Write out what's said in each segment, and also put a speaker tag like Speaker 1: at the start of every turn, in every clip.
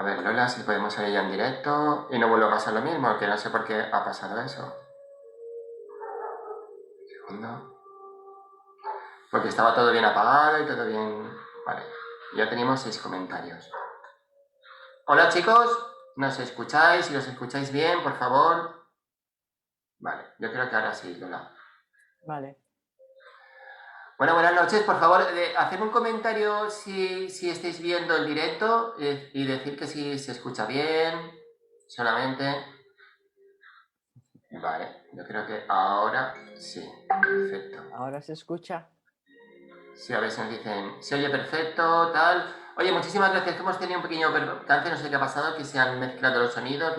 Speaker 1: A ver, Lola, si podemos salir ya en directo y no vuelve a pasar lo mismo, que no sé por qué ha pasado eso. Un segundo. Porque estaba todo bien apagado y todo bien... Vale, ya tenemos 6 comentarios. Hola chicos, ¿nos escucháis? Si os escucháis bien, por favor. Vale, yo creo que ahora sí, Lola.
Speaker 2: Vale.
Speaker 1: Bueno, buenas noches, por favor, haced un comentario si estáis viendo el directo y decir que si se escucha bien, solamente. Vale, yo creo que ahora sí, perfecto.
Speaker 2: Ahora se escucha.
Speaker 1: Sí, a ver si nos dicen, se oye perfecto, tal. Oye, muchísimas gracias, que hemos tenido un pequeño percance, no sé qué ha pasado, que se han mezclado los sonidos.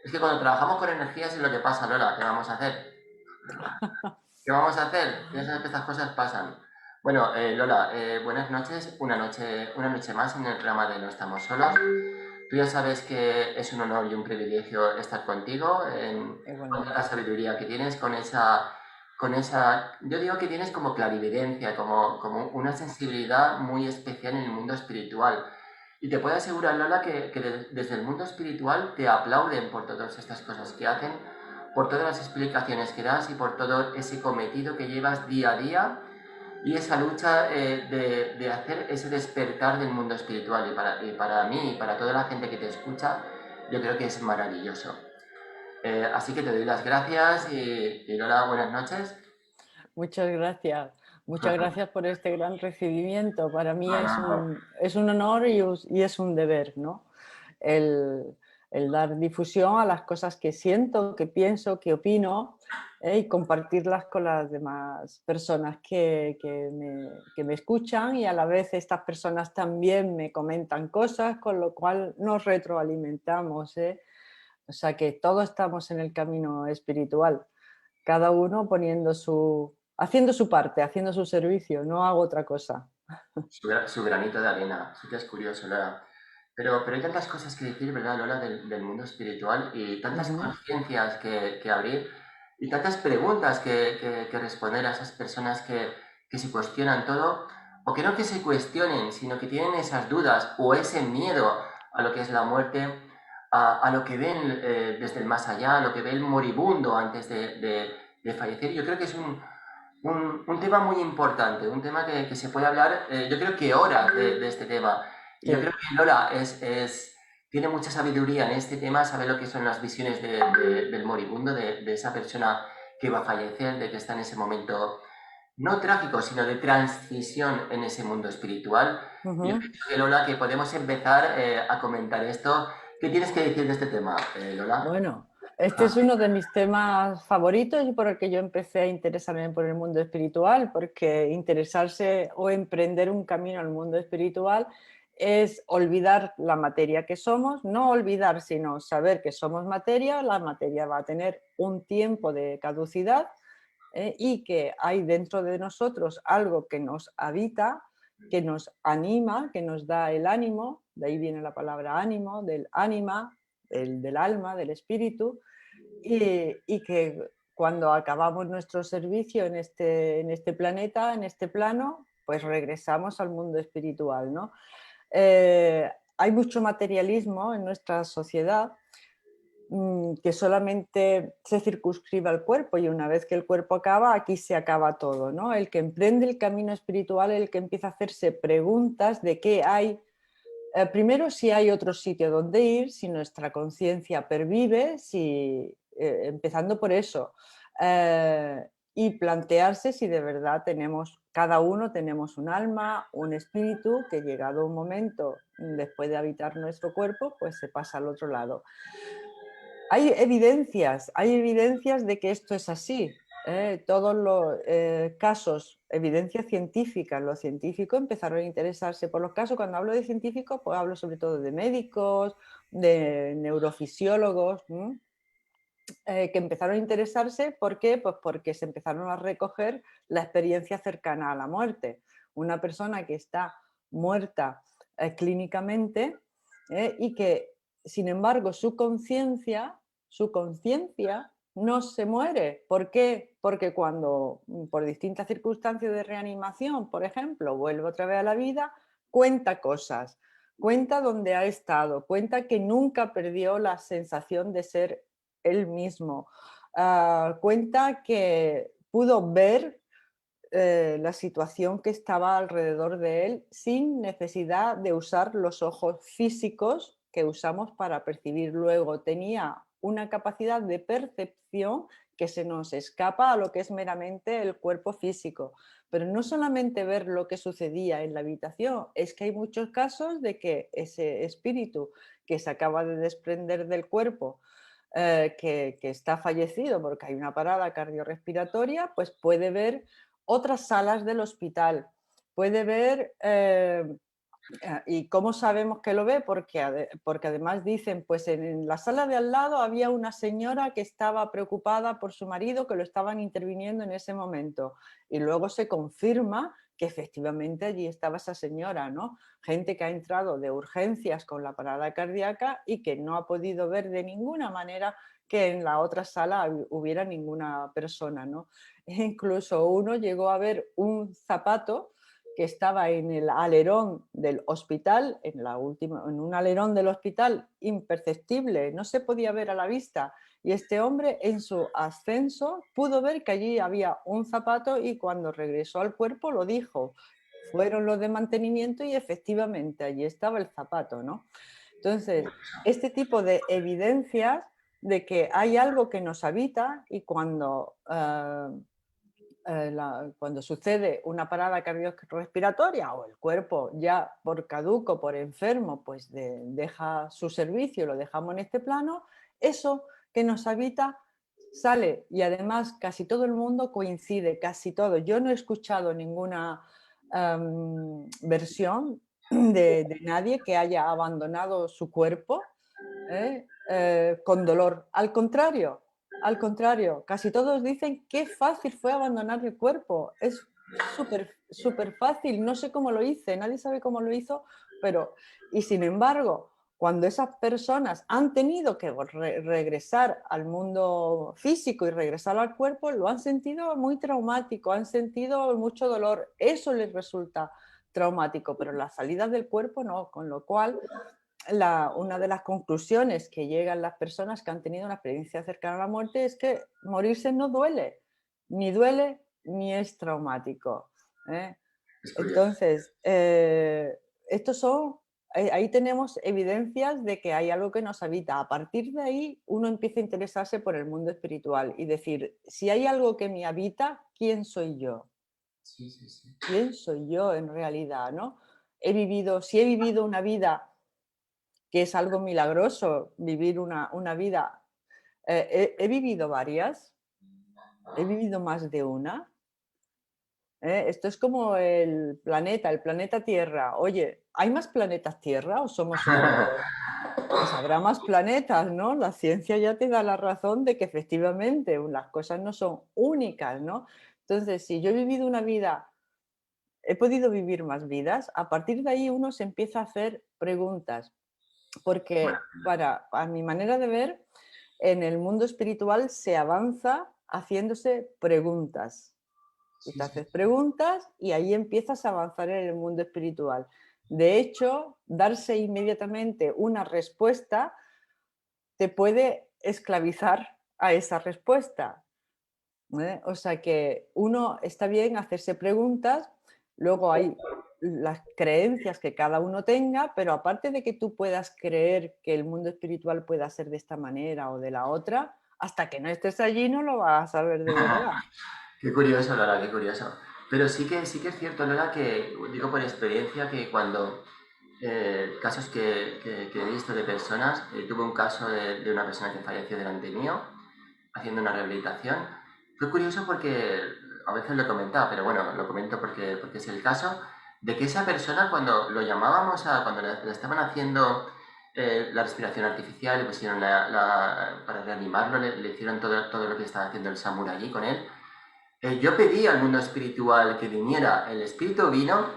Speaker 1: Es que cuando trabajamos con energías es lo que pasa, Lola, ¿qué vamos a hacer? ¿Qué vamos a hacer? Ya sabes que estas cosas pasan. Bueno, Lola, buenas noches, una noche más en el programa de No Estamos Solos. Tú ya sabes que es un honor y un privilegio estar contigo, con la
Speaker 2: Igualmente.
Speaker 1: sabiduría que tienes, yo digo que tienes como clarividencia, como una sensibilidad muy especial en el mundo espiritual. Y te puedo asegurar, Lola, que desde el mundo espiritual te aplauden por todas estas cosas que hacen, por todas las explicaciones que das y por todo ese cometido que llevas día a día y esa lucha de hacer ese despertar del mundo espiritual. Y para mí y para toda la gente que te escucha, yo creo que es maravilloso. Así que te doy las gracias y Lola, buenas noches.
Speaker 2: Muchas gracias. Muchas gracias por este gran recibimiento. Para mí
Speaker 1: Nada,
Speaker 2: es un honor y es un deber, ¿no? El, el dar difusión a las cosas que siento, que pienso, que opino, y compartirlas con las demás personas que me escuchan, y a la vez estas personas también me comentan cosas, con lo cual nos retroalimentamos, ¿eh? O sea que todos estamos en el camino espiritual, cada uno haciendo su parte, haciendo su servicio, no hago otra cosa.
Speaker 1: su granito de arena, sí que es curioso, Lola. Pero hay tantas cosas que decir, ¿verdad, Lola, del mundo espiritual y tantas
Speaker 2: Ujú.
Speaker 1: conciencias que abrir y tantas preguntas que responder a esas personas que se cuestionan todo, o que no que se cuestionen, sino que tienen esas dudas o ese miedo a lo que es la muerte, a lo que ven desde el más allá, a lo que ve el moribundo antes de fallecer. Yo creo que es un tema muy importante, un tema que se puede hablar, yo creo que horas de este tema. Y yo creo
Speaker 2: Sí.
Speaker 1: que Lola tiene mucha sabiduría en este tema, sabe lo que son las visiones del moribundo, de esa persona que va a fallecer, de que está en ese momento no trágico, sino de transición en ese mundo espiritual. Yo
Speaker 2: Ujú.
Speaker 1: creo que Lola, que podemos empezar a comentar esto. ¿Qué tienes que decir de este tema, Lola?
Speaker 2: Bueno, este es uno de mis temas favoritos y por el que yo empecé a interesarme por el mundo espiritual, porque interesarse o emprender un camino al mundo espiritual es olvidar la materia que somos, no olvidar, sino saber que somos materia, la materia va a tener un tiempo de caducidad, y que hay dentro de nosotros algo que nos habita, que nos anima, que nos da el ánimo, de ahí viene la palabra ánimo, del ánima, del alma, del espíritu, y que cuando acabamos nuestro servicio en este planeta, en este plano, pues regresamos al mundo espiritual, ¿no? Hay mucho materialismo en nuestra sociedad, que solamente se circunscribe al cuerpo, y una vez que el cuerpo acaba, aquí se acaba todo, ¿no? El que emprende el camino espiritual es el que empieza a hacerse preguntas de qué hay, primero si hay otro sitio donde ir, si nuestra conciencia pervive, empezando por eso, y plantearse si de verdad cada uno tenemos un alma, un espíritu, que llegado un momento, después de habitar nuestro cuerpo, pues se pasa al otro lado. Hay evidencias de que esto es así. Todos los casos, evidencia científica, los científicos empezaron a interesarse por los casos. Cuando hablo de científicos, pues hablo sobre todo de médicos, de neurofisiólogos, que empezaron a interesarse. ¿Por qué? Pues porque se empezaron a recoger la experiencia cercana a la muerte. Una persona que está muerta clínicamente, y que, sin embargo, su conciencia no se muere. ¿Por qué? Porque cuando, por distintas circunstancias de reanimación, por ejemplo, vuelve otra vez a la vida, cuenta cosas. cuenta dónde ha estado, cuenta que nunca perdió la sensación de ser él mismo, cuenta que pudo ver la situación que estaba alrededor de él sin necesidad de usar los ojos físicos que usamos para percibir. Luego tenía una capacidad de percepción que se nos escapa a lo que es meramente el cuerpo físico. Pero no solamente ver lo que sucedía en la habitación, es que hay muchos casos de que ese espíritu que se acaba de desprender del cuerpo, que está fallecido porque hay una parada cardiorrespiratoria, pues puede ver otras salas del hospital, puede ver, ¿y cómo sabemos que lo ve? Porque además dicen, pues en la sala de al lado había una señora que estaba preocupada por su marido, que lo estaban interviniendo en ese momento. Y luego se confirma que efectivamente allí estaba esa señora, ¿no? Gente que ha entrado de urgencias con la parada cardíaca y que no ha podido ver de ninguna manera que en la otra sala hubiera ninguna persona, ¿no? E incluso uno llegó a ver un zapato que estaba en el alerón del hospital, en un alerón del hospital imperceptible, no se podía ver a la vista. Y este hombre en su ascenso pudo ver que allí había un zapato y cuando regresó al cuerpo lo dijo. Fueron los de mantenimiento y efectivamente allí estaba el zapato, ¿no? Entonces, este tipo de evidencias de que hay algo que nos habita y cuando sucede una parada cardiorrespiratoria o el cuerpo ya por caduco, por enfermo, pues deja su servicio, lo dejamos en este plano, eso que nos habita sale y además casi todo el mundo coincide, casi todo. Yo no he escuchado ninguna versión de nadie que haya abandonado su cuerpo con dolor. Al contrario, casi todos dicen qué fácil fue abandonar el cuerpo. Es súper, súper fácil. No sé cómo lo hice, nadie sabe cómo lo hizo, pero, y sin embargo, cuando esas personas han tenido que regresar al mundo físico y regresar al cuerpo, lo han sentido muy traumático, han sentido mucho dolor. Eso les resulta traumático, pero la salida del cuerpo no, con lo cual una de las conclusiones que llegan las personas que han tenido una experiencia cercana a la muerte es que morirse no duele ni es traumático. ¿Eh?
Speaker 1: Es curioso.
Speaker 2: Entonces, estos son, ahí tenemos evidencias de que hay algo que nos habita. A partir de ahí, uno empieza a interesarse por el mundo espiritual y decir, si hay algo que me habita, ¿quién soy yo?
Speaker 1: Sí, sí, sí.
Speaker 2: ¿Quién soy yo en realidad? ¿No? Si he vivido una vida que es algo milagroso vivir una vida. He vivido varias, he vivido más de una. Esto es como el planeta Tierra. Oye, ¿hay más planetas Tierra o somos únicos? Pues habrá más planetas, ¿no? La ciencia ya te da la razón de que efectivamente las cosas no son únicas, ¿no? Entonces, si yo he vivido una vida, he podido vivir más vidas, a partir de ahí uno se empieza a hacer preguntas. Porque a mi manera de ver, en el mundo espiritual se avanza haciéndose preguntas. Tú
Speaker 1: Sí,
Speaker 2: te
Speaker 1: sí.
Speaker 2: haces preguntas y ahí empiezas a avanzar en el mundo espiritual. De hecho, darse inmediatamente una respuesta te puede esclavizar a esa respuesta. O sea que uno está bien hacerse preguntas, luego hay las creencias que cada uno tenga, pero aparte de que tú puedas creer que el mundo espiritual pueda ser de esta manera o de la otra, hasta que no estés allí no lo vas a saber de verdad.
Speaker 1: Qué curioso, Lola, qué curioso. Pero sí que es cierto, Lola, que digo por experiencia que cuando casos que he visto de personas, tuve un caso de una persona que falleció delante mío haciendo una rehabilitación. Fue curioso porque a veces lo he comentado, pero bueno, lo comento porque es el caso de que esa persona cuando lo llamábamos cuando le estaban haciendo la respiración artificial, le pusieron para reanimarlo, le hicieron todo lo que estaba haciendo el Samur allí con él. Yo pedí al mundo espiritual que viniera, el espíritu vino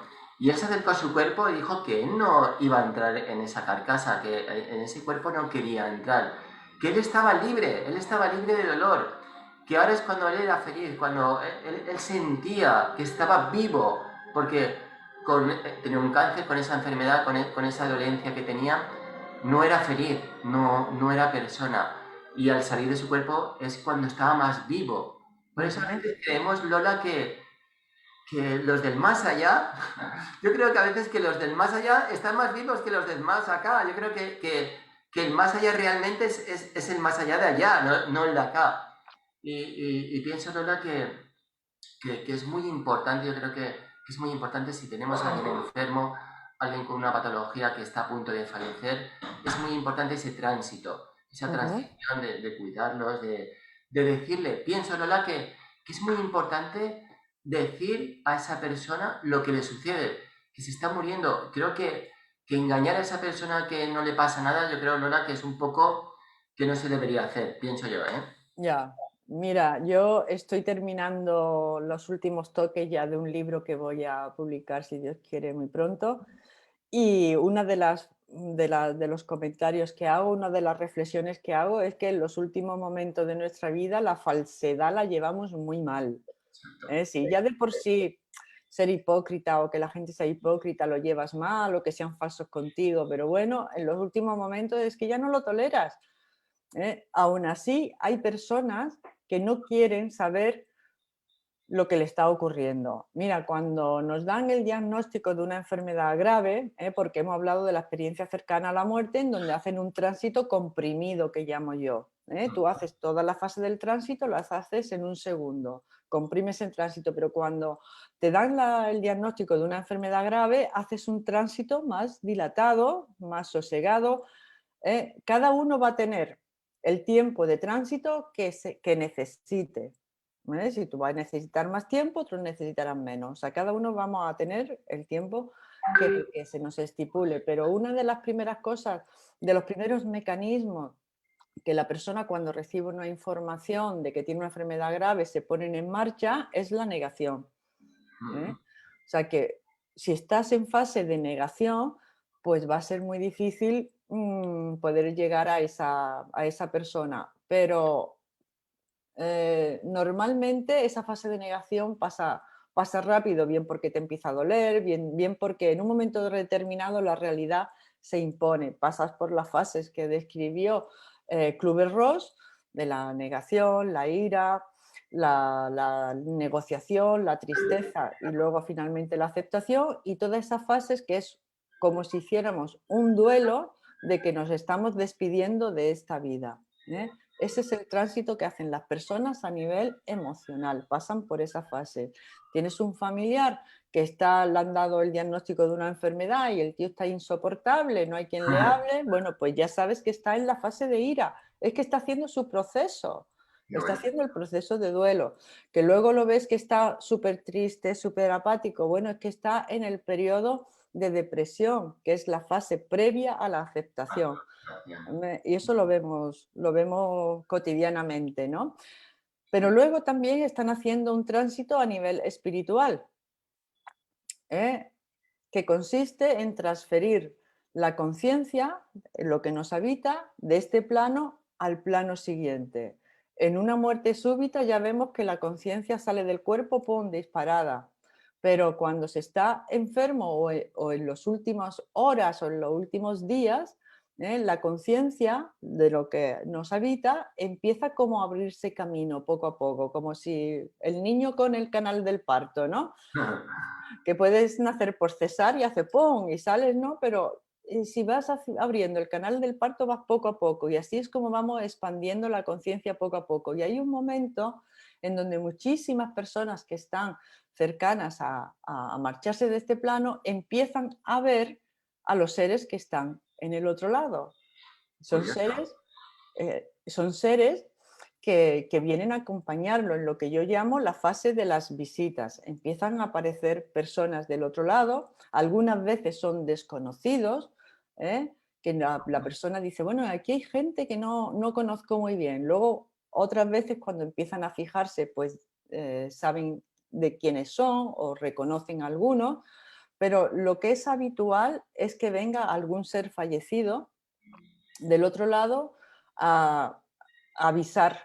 Speaker 1: y él se acercó a su cuerpo y dijo que él no iba a entrar en esa carcasa, que en ese cuerpo no quería entrar, que él estaba libre de dolor, que ahora es cuando él era feliz, cuando él sentía que estaba vivo, porque tenía un cáncer, con esa enfermedad, con esa dolencia que tenía, no era feliz, no era persona. Y al salir de su cuerpo es cuando estaba más vivo. Por eso a veces creemos, Lola, que los del más allá, yo creo que a veces que los del más allá están más vivos que los del más acá. Yo creo que el más allá realmente es el más allá de allá, no el de acá. Y pienso, Lola, que es muy importante, yo creo que es muy importante si tenemos a alguien enfermo, alguien con una patología que está a punto de fallecer, es muy importante ese tránsito, esa transición de cuidarlos, de decirle, pienso, Lola, que es muy importante decir a esa persona lo que le sucede, que se está muriendo. Creo que engañar a esa persona que no le pasa nada, yo creo, Lola, que es un poco que no se debería hacer, pienso yo, ¿eh?
Speaker 2: Ya, mira, yo estoy terminando los últimos toques ya de un libro que voy a publicar, si Dios quiere, muy pronto. Y una de los comentarios que hago, una de las reflexiones que hago es que en los últimos momentos de nuestra vida la falsedad la llevamos muy mal. Si ya de por sí ser hipócrita o que la gente sea hipócrita lo llevas mal o que sean falsos contigo, pero bueno, en los últimos momentos es que ya no lo toleras. Aún así, hay personas que no quieren saber lo que le está ocurriendo. Mira, cuando nos dan el diagnóstico de una enfermedad grave, porque hemos hablado de la experiencia cercana a la muerte, en donde hacen un tránsito comprimido, que llamo yo. Tú haces toda la fase del tránsito, las haces en un segundo, comprimes el tránsito, pero cuando te dan el diagnóstico de una enfermedad grave, haces un tránsito más dilatado, más sosegado. Cada uno va a tener el tiempo de tránsito que necesite. Si tú vas a necesitar más tiempo, otros necesitarán menos. O sea, cada uno vamos a tener el tiempo que se nos estipule. Pero una de las primeras cosas, de los primeros mecanismos que la persona cuando recibe una información de que tiene una enfermedad grave se ponen en marcha es la negación. O sea que si estás en fase de negación, pues va a ser muy difícil poder llegar a esa persona. Pero normalmente esa fase de negación pasa rápido, bien porque te empieza a doler, bien porque en un momento determinado la realidad se impone. Pasas por las fases que describió Kübler-Ross, de la negación, la ira, la negociación, la tristeza y luego finalmente la aceptación, y todas esas fases que es como si hiciéramos un duelo de que nos estamos despidiendo de esta vida. Ese es el tránsito que hacen las personas a nivel emocional, pasan por esa fase. Tienes un familiar que le han dado el diagnóstico de una enfermedad y el tío está insoportable, no hay quien le hable, bueno, pues ya sabes que está en la fase de ira, es que está haciendo su proceso, está haciendo el proceso de duelo, que luego lo ves que está súper triste, súper apático, bueno, es que está en el periodo de depresión, que es la fase previa a la aceptación. Y eso lo vemos cotidianamente, ¿no? Pero luego también están haciendo un tránsito a nivel espiritual, ¿eh? Que consiste en transferir la conciencia, lo que nos habita, de este plano al plano siguiente. En una muerte súbita ya vemos que la conciencia sale del cuerpo, ¡pum!, disparada. Pero cuando se está enfermo o en las últimas horas o en los últimos días, la conciencia de lo que nos habita empieza como a abrirse camino poco a poco, como si el niño con el canal del parto, ¿no? Que puedes nacer por cesárea, hace ¡pum! Y sales, ¿no? Pero si vas abriendo el canal del parto vas poco a poco y así es como vamos expandiendo la conciencia poco a poco. Y hay un momento en donde muchísimas personas que están cercanas a marcharse de este plano empiezan a ver a los seres que están en el otro lado. Son seres que vienen a acompañarlo en lo que yo llamo la fase de las visitas. Empiezan a aparecer personas del otro lado, algunas veces son desconocidos, que la persona dice, bueno, aquí hay gente que no conozco muy bien. Luego, otras veces cuando empiezan a fijarse, pues saben de quiénes son o reconocen a algunos, pero lo que es habitual es que venga algún ser fallecido del otro lado a avisar.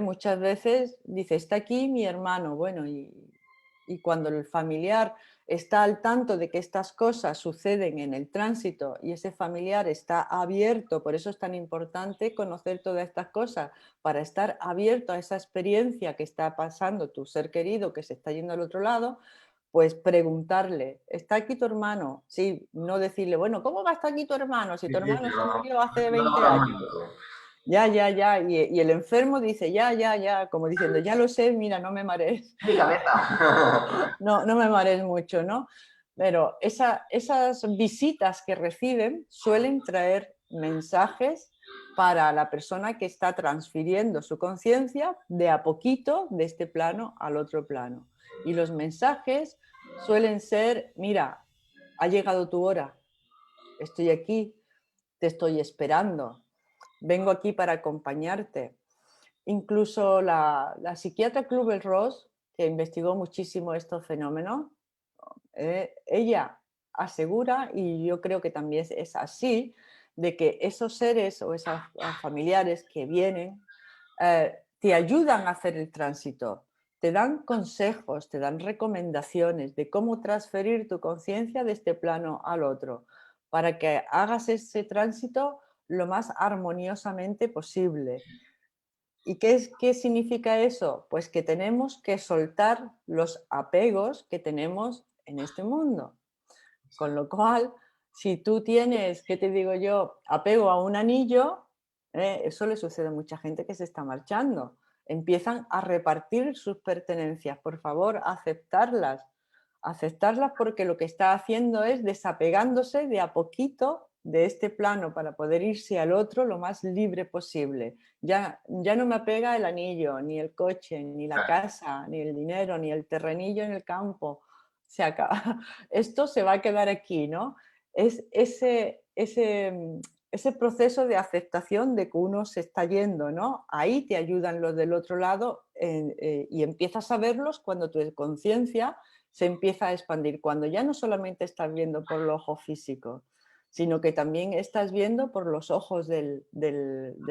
Speaker 2: Muchas veces dice, está aquí mi hermano, bueno, y cuando el familiar está al tanto de que estas cosas suceden en el tránsito y ese familiar está abierto, por eso es tan importante conocer todas estas cosas, para estar abierto a esa experiencia que está pasando tu ser querido que se está yendo al otro lado, pues preguntarle, ¿está aquí tu hermano? Sí, no decirle, bueno, ¿cómo va a estar aquí tu hermano? Si
Speaker 1: Sí,
Speaker 2: tu
Speaker 1: sí,
Speaker 2: hermano se
Speaker 1: no,
Speaker 2: murió hace
Speaker 1: no lo
Speaker 2: 20
Speaker 1: volvamos
Speaker 2: años.
Speaker 1: loco.
Speaker 2: Ya, ya, ya. Y el enfermo dice, ya, ya, ya, como diciendo, ya lo sé, mira, no me marees.
Speaker 1: Mi cabeza.
Speaker 2: No, no me marees mucho, ¿no? Pero esas visitas que reciben suelen traer mensajes para la persona que está transfiriendo su conciencia de a poquito de este plano al otro plano. Y los mensajes suelen ser, mira, ha llegado tu hora, estoy aquí, te estoy esperando, vengo aquí para acompañarte. Incluso la psiquiatra Kübler-Ross, que investigó muchísimo estos fenómenos, ella asegura, y yo creo que también es así, de que esos seres o esos familiares que vienen te ayudan a hacer el tránsito, te dan consejos, te dan recomendaciones de cómo transferir tu conciencia de este plano al otro, para que hagas ese tránsito lo más armoniosamente posible. ¿Y qué significa eso? Pues que tenemos que soltar los apegos que tenemos en este mundo. Con lo cual, si tú tienes, ¿qué te digo yo?, apego a un anillo, eso le sucede a mucha gente que se está marchando. Empiezan a repartir sus pertenencias. Por favor, aceptarlas. Aceptarlas porque lo que está haciendo es desapegándose de a poquito de este plano para poder irse al otro lo más libre posible. Ya no me apega el anillo, ni el coche, ni la casa, ni el dinero, ni el terrenillo en el campo. Se acaba. Esto se va a quedar aquí, ¿no? Es ese proceso de aceptación de que uno se está yendo, ¿no? Ahí te ayudan los del otro lado y empiezas a verlos cuando tu conciencia se empieza a expandir, cuando ya no solamente estás viendo por los ojos físicos, sino que también estás viendo por los ojos del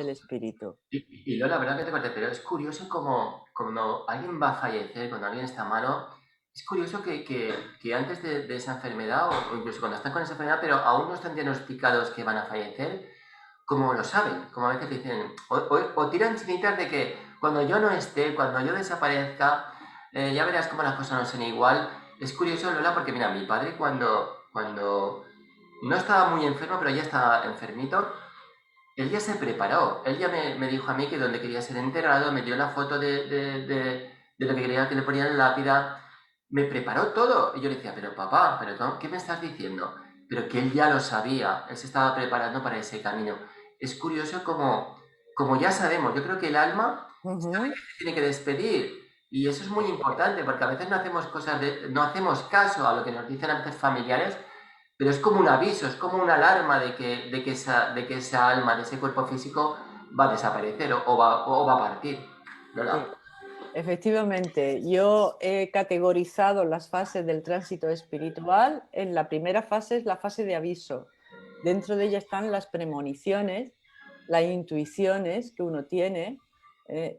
Speaker 2: espíritu.
Speaker 1: Y Lola, la verdad que te corté, pero es curioso como cuando alguien va a fallecer, cuando alguien está malo, es curioso que antes de esa enfermedad, o incluso cuando están con esa enfermedad, pero aún no están diagnosticados que van a fallecer, como lo saben, como a veces dicen, o tiran chinitas de que cuando yo no esté, cuando yo desaparezca, ya verás cómo las cosas no son igual. Es curioso, Lola, porque mira, mi padre cuando no estaba muy enfermo, pero ya estaba enfermito, él ya se preparó. Él ya me dijo a mí que donde quería ser enterrado, me dio la foto de lo que quería que le ponían en la lápida. Me preparó todo. Y yo le decía, pero papá, ¿pero qué me estás diciendo? Pero que él ya lo sabía. Él se estaba preparando para ese camino. Es curioso como ya sabemos. Yo creo que el alma sabe
Speaker 2: Ujú.
Speaker 1: que se tiene que despedir. Y eso es muy importante porque a veces no hacemos no hacemos caso a lo que nos dicen a veces familiares, pero es como un aviso, es como una alarma de que esa alma, de ese cuerpo físico va a desaparecer o va a partir. ¿Verdad?
Speaker 2: Sí. Efectivamente, yo he categorizado las fases del tránsito espiritual. En la primera fase es la fase de aviso. Dentro de ella están las premoniciones, las intuiciones que uno tiene,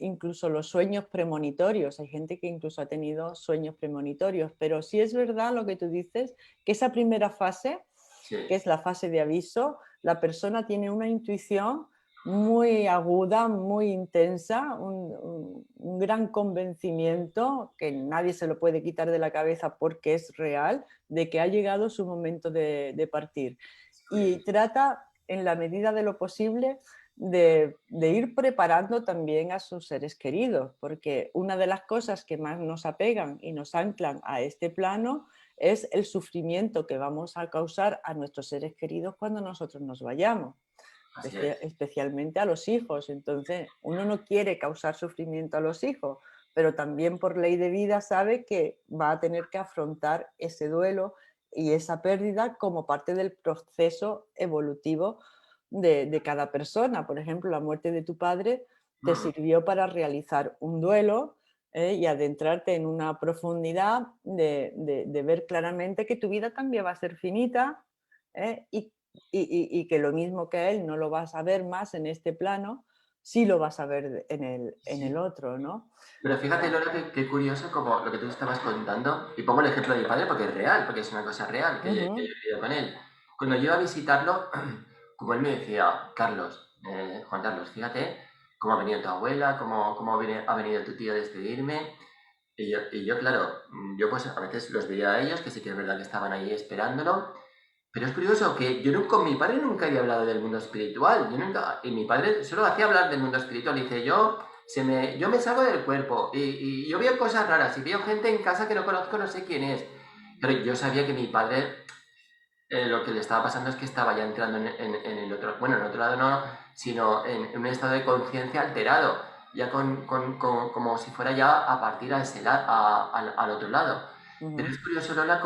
Speaker 2: incluso los sueños premonitorios. Hay gente que incluso ha tenido sueños premonitorios, pero sí es verdad lo que tú dices, que esa primera fase,
Speaker 1: Sí.
Speaker 2: que es la fase de aviso, la persona tiene una intuición muy aguda, muy intensa, un gran convencimiento que nadie se lo puede quitar de la cabeza porque es real, de que ha llegado su momento de partir. Y trata, en la medida de lo posible, de ir preparando también a sus seres queridos, porque una de las cosas que más nos apegan y nos anclan a este plano es el sufrimiento que vamos a causar a nuestros seres queridos cuando nosotros nos vayamos,
Speaker 1: Así es.
Speaker 2: especialmente a los hijos. Entonces, uno no quiere causar sufrimiento a los hijos, pero también por ley de vida sabe que va a tener que afrontar ese duelo y esa pérdida como parte del proceso evolutivo de cada persona. Por ejemplo, la muerte de tu padre te
Speaker 1: Mm,
Speaker 2: sirvió para realizar un duelo, y adentrarte en una profundidad de ver claramente que tu vida también va a ser finita, y que lo mismo que él no lo vas a ver más en este plano, sí lo vas a ver en el
Speaker 1: Sí.
Speaker 2: otro, ¿no?
Speaker 1: Pero fíjate, Lola, qué curioso como lo que tú estabas contando, y pongo el ejemplo de mi padre porque es real, porque es una cosa real que yo
Speaker 2: Ujú,
Speaker 1: he vivido con él. Cuando yo iba a visitarlo, como él me decía, Carlos, Juan Carlos, fíjate cómo ha venido tu abuela, ha venido tu tío a despedirme. Y yo, claro, yo pues a veces los veía a ellos, que sí que es verdad que estaban ahí esperándolo, pero es curioso que yo con mi padre nunca había hablado del mundo espiritual. Yo nunca, y mi padre solo hacía hablar del mundo espiritual. Dice, yo me salgo del cuerpo y yo veo cosas raras y veo gente en casa que no conozco, no sé quién es. Pero yo sabía que mi padre lo que le estaba pasando es que estaba ya entrando en el otro, bueno, en el otro lado no, sino en un estado de conciencia alterado, ya como si fuera ya a partir a al otro lado. Pero
Speaker 2: ujú.
Speaker 1: es curioso, Lola,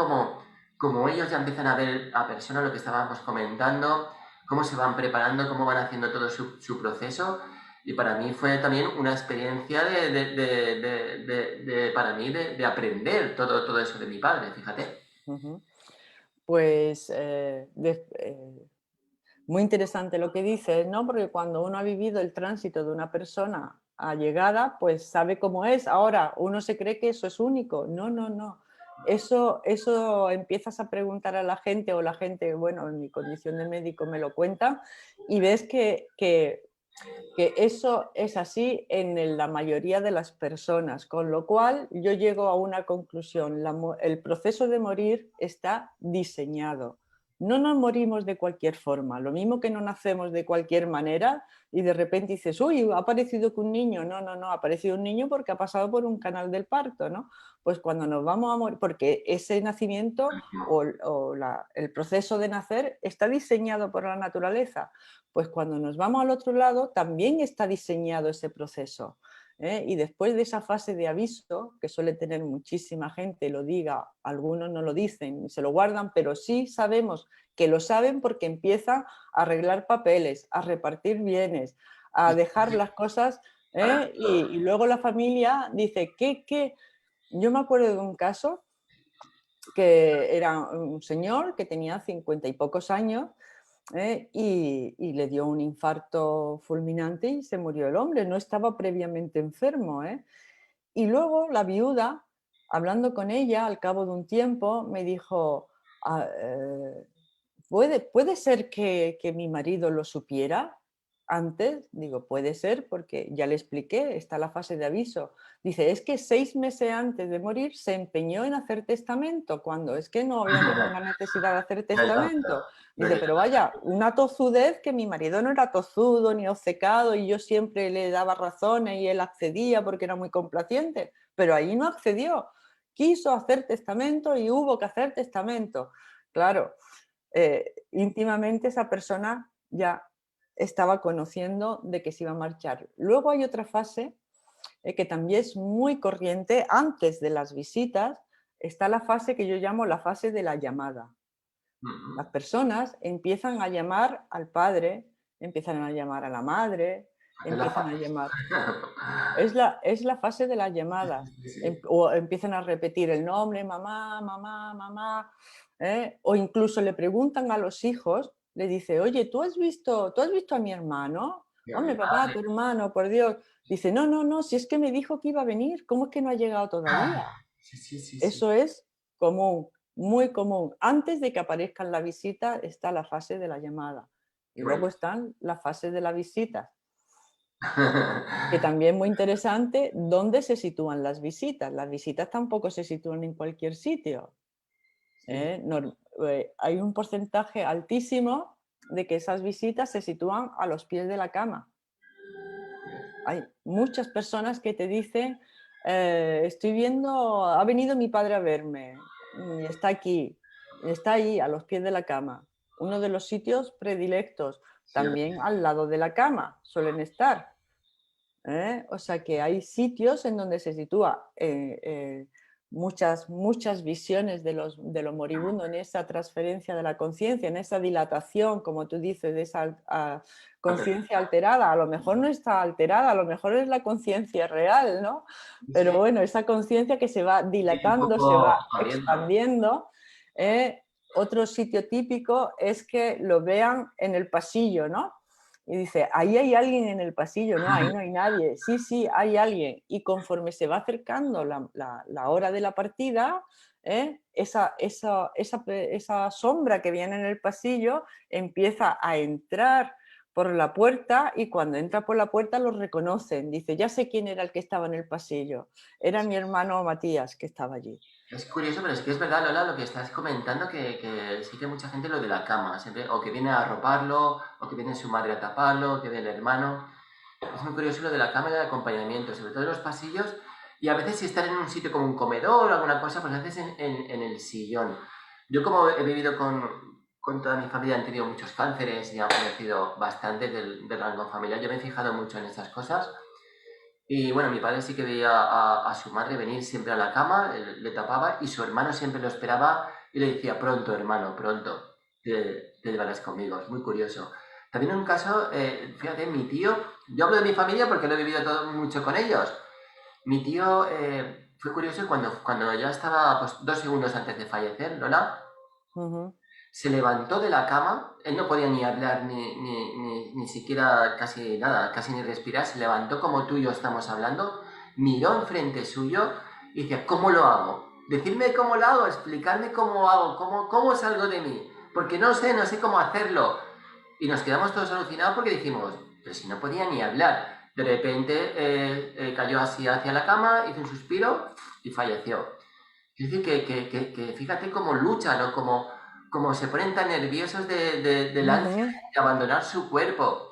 Speaker 1: como ellos ya empiezan a ver a persona lo que estábamos comentando, cómo se van preparando, cómo van haciendo todo su proceso. Y para mí fue también una experiencia para mí de aprender todo eso de mi padre, fíjate.
Speaker 2: Ujú. Pues muy interesante lo que dices, ¿no? Porque cuando uno ha vivido el tránsito de una persona allegada, pues sabe cómo es. Ahora, uno se cree que eso es único. No, no, no. Eso empiezas a preguntar a la gente o la gente, bueno, en mi condición de médico me lo cuenta y ves que eso es así en la mayoría de las personas, con lo cual yo llego a una conclusión, el proceso de morir está diseñado. No nos morimos de cualquier forma, lo mismo que no nacemos de cualquier manera y de repente dices, uy, ha aparecido que un niño, no, no, no, ha aparecido un niño porque ha pasado por un canal del parto, ¿no? Pues cuando nos vamos a morir, porque ese nacimiento el proceso de nacer está diseñado por la naturaleza, pues cuando nos vamos al otro lado también está diseñado ese proceso. Y después de esa fase de aviso, que suele tener muchísima gente, lo diga, algunos no lo dicen, se lo guardan, pero sí sabemos que lo saben porque empiezan a arreglar papeles, a repartir bienes, a dejar las cosas, y luego la familia dice, ¿qué? Yo me acuerdo de un caso que era un señor que tenía 50 y pocos años, y le dio un infarto fulminante y se murió el hombre, no estaba previamente enfermo. Y luego la viuda, hablando con ella al cabo de un tiempo, me dijo, "Ah, ¿puede ser que mi marido lo supiera antes?". Digo, puede ser porque ya le expliqué, está la fase de aviso. Dice, es que 6 meses antes de morir se empeñó en hacer testamento, cuando es que no había ninguna necesidad de hacer
Speaker 1: Exacto.
Speaker 2: testamento. Dice, pero vaya, una tozudez, que mi marido no era tozudo ni obcecado y yo siempre le daba razones y él accedía porque era muy complaciente, pero ahí no accedió. Quiso hacer testamento y hubo que hacer testamento. Claro, íntimamente esa persona ya estaba conociendo de que se iba a marchar. Luego hay otra fase, que también es muy corriente, antes de las visitas, está la fase que yo llamo la fase de la llamada. Las personas empiezan a llamar al padre, empiezan a llamar a la madre,
Speaker 1: Hacer la
Speaker 2: empiezan
Speaker 1: fa-
Speaker 2: a llamar. Es la fase de las llamadas.
Speaker 1: Sí, sí.
Speaker 2: O empiezan a repetir el nombre, mamá, mamá, mamá. O incluso le preguntan a los hijos, le dice, oye, ¿tú has visto a mi hermano?
Speaker 1: Y a mi
Speaker 2: Hombre, papá,
Speaker 1: madre.
Speaker 2: tu hermano, por Dios. Dice, no, no, no, si es que me dijo que iba a venir, ¿cómo es que no ha llegado todavía?
Speaker 1: Sí, sí, sí, sí.
Speaker 2: Eso es común, muy común. Antes de que aparezcan la visita está la fase de la llamada. Y
Speaker 1: Qué
Speaker 2: luego
Speaker 1: bonito.
Speaker 2: están las fases de la visita, que también muy interesante, ¿dónde se sitúan las visitas? Las visitas tampoco se sitúan en cualquier sitio.
Speaker 1: Sí.
Speaker 2: Hay un porcentaje altísimo de que esas visitas se sitúan a los pies de la cama. Hay muchas personas que te dicen, estoy viendo, ha venido mi padre a verme y está aquí, está ahí, a los pies de la cama. Uno de los sitios predilectos,
Speaker 1: Sí,
Speaker 2: también al lado de la cama suelen estar. O sea que hay sitios en donde se sitúa muchas visiones de lo moribundo en esa transferencia de la conciencia, en esa dilatación, como tú dices, de esa conciencia alterada. A lo mejor no está alterada, a lo mejor es la conciencia real, ¿no?
Speaker 1: sí,
Speaker 2: Pero
Speaker 1: sí.
Speaker 2: bueno, esa conciencia que se va
Speaker 1: Sí, un
Speaker 2: dilatando, se
Speaker 1: poco
Speaker 2: va
Speaker 1: abriendo.
Speaker 2: expandiendo. ¿eh? Otro sitio típico es que lo vean en el pasillo, ¿no? Y dice, ahí hay alguien en el pasillo, no, ahí no hay nadie, sí, sí, hay alguien. Y conforme se va acercando la hora de la partida, esa sombra que viene en el pasillo empieza a entrar por la puerta y cuando entra por la puerta lo reconocen. Dice, ya sé quién era el que estaba en el pasillo. Era mi hermano Matías que estaba allí.
Speaker 1: Es curioso, pero es que es verdad, Lola, lo que estás comentando, que sí que mucha gente lo de la cama, siempre, o que viene a arroparlo, o que viene su madre a taparlo, o que viene el hermano. Es muy curioso lo de la cama y el acompañamiento, sobre todo en los pasillos, y a veces si están en un sitio como un comedor o alguna cosa, pues a veces en el sillón. Yo como he vivido con toda mi familia, han tenido muchos cánceres y han fallecido bastante del rango familiar, yo me he fijado mucho en estas cosas. Y bueno, mi padre sí que veía a su madre venir siempre a la cama, él le tapaba y su hermano siempre lo esperaba y le decía, pronto hermano, pronto, te llevarás conmigo. Es muy curioso. También un caso, fíjate, mi tío, yo hablo de mi familia porque lo he vivido todo mucho con ellos. Mi tío fue curioso cuando ya estaba pues, 2 segundos antes de fallecer, Lola,
Speaker 2: Ujú.
Speaker 1: se levantó de la cama, él no podía ni hablar ni siquiera casi nada, casi ni respirar, se levantó como tú y yo estamos hablando, miró enfrente suyo y decía, ¿cómo lo hago? Decirme cómo lo hago, explicarme cómo hago, cómo salgo de mí, porque no sé cómo hacerlo. Y nos quedamos todos alucinados porque dijimos, pero si no podía ni hablar. De repente cayó así hacia la cama, hizo un suspiro y falleció. Es decir, que fíjate cómo luchan o cómo se ponen tan nerviosos del ansia
Speaker 2: Ujú.
Speaker 1: de abandonar su cuerpo.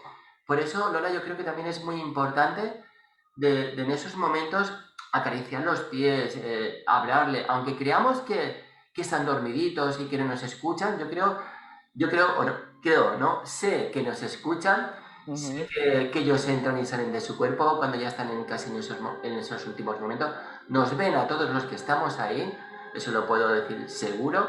Speaker 1: Por eso, Lola, yo creo que también es muy importante de en esos momentos acariciar los pies, hablarle, aunque creamos que están dormiditos y que no nos escuchan, o no, creo, ¿no? Sé que nos escuchan, sé
Speaker 2: Ujú.
Speaker 1: que ellos entran y salen de su cuerpo cuando ya están casi en esos últimos momentos. Nos ven a todos los que estamos ahí, eso lo puedo decir seguro.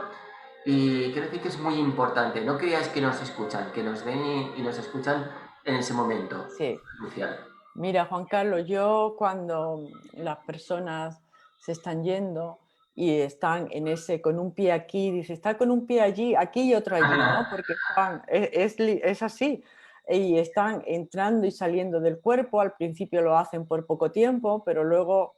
Speaker 1: Y quiero decir que es muy importante, no creáis que nos escuchan, que nos ven y nos escuchan en ese momento
Speaker 2: Sí.
Speaker 1: crucial.
Speaker 2: Mira, Juan Carlos, yo cuando las personas se están yendo y están en ese, con un pie aquí, dice, está con un pie allí, aquí y otro allí, ¿no? Porque están, es así. Y están entrando y saliendo del cuerpo, al principio lo hacen por poco tiempo, pero luego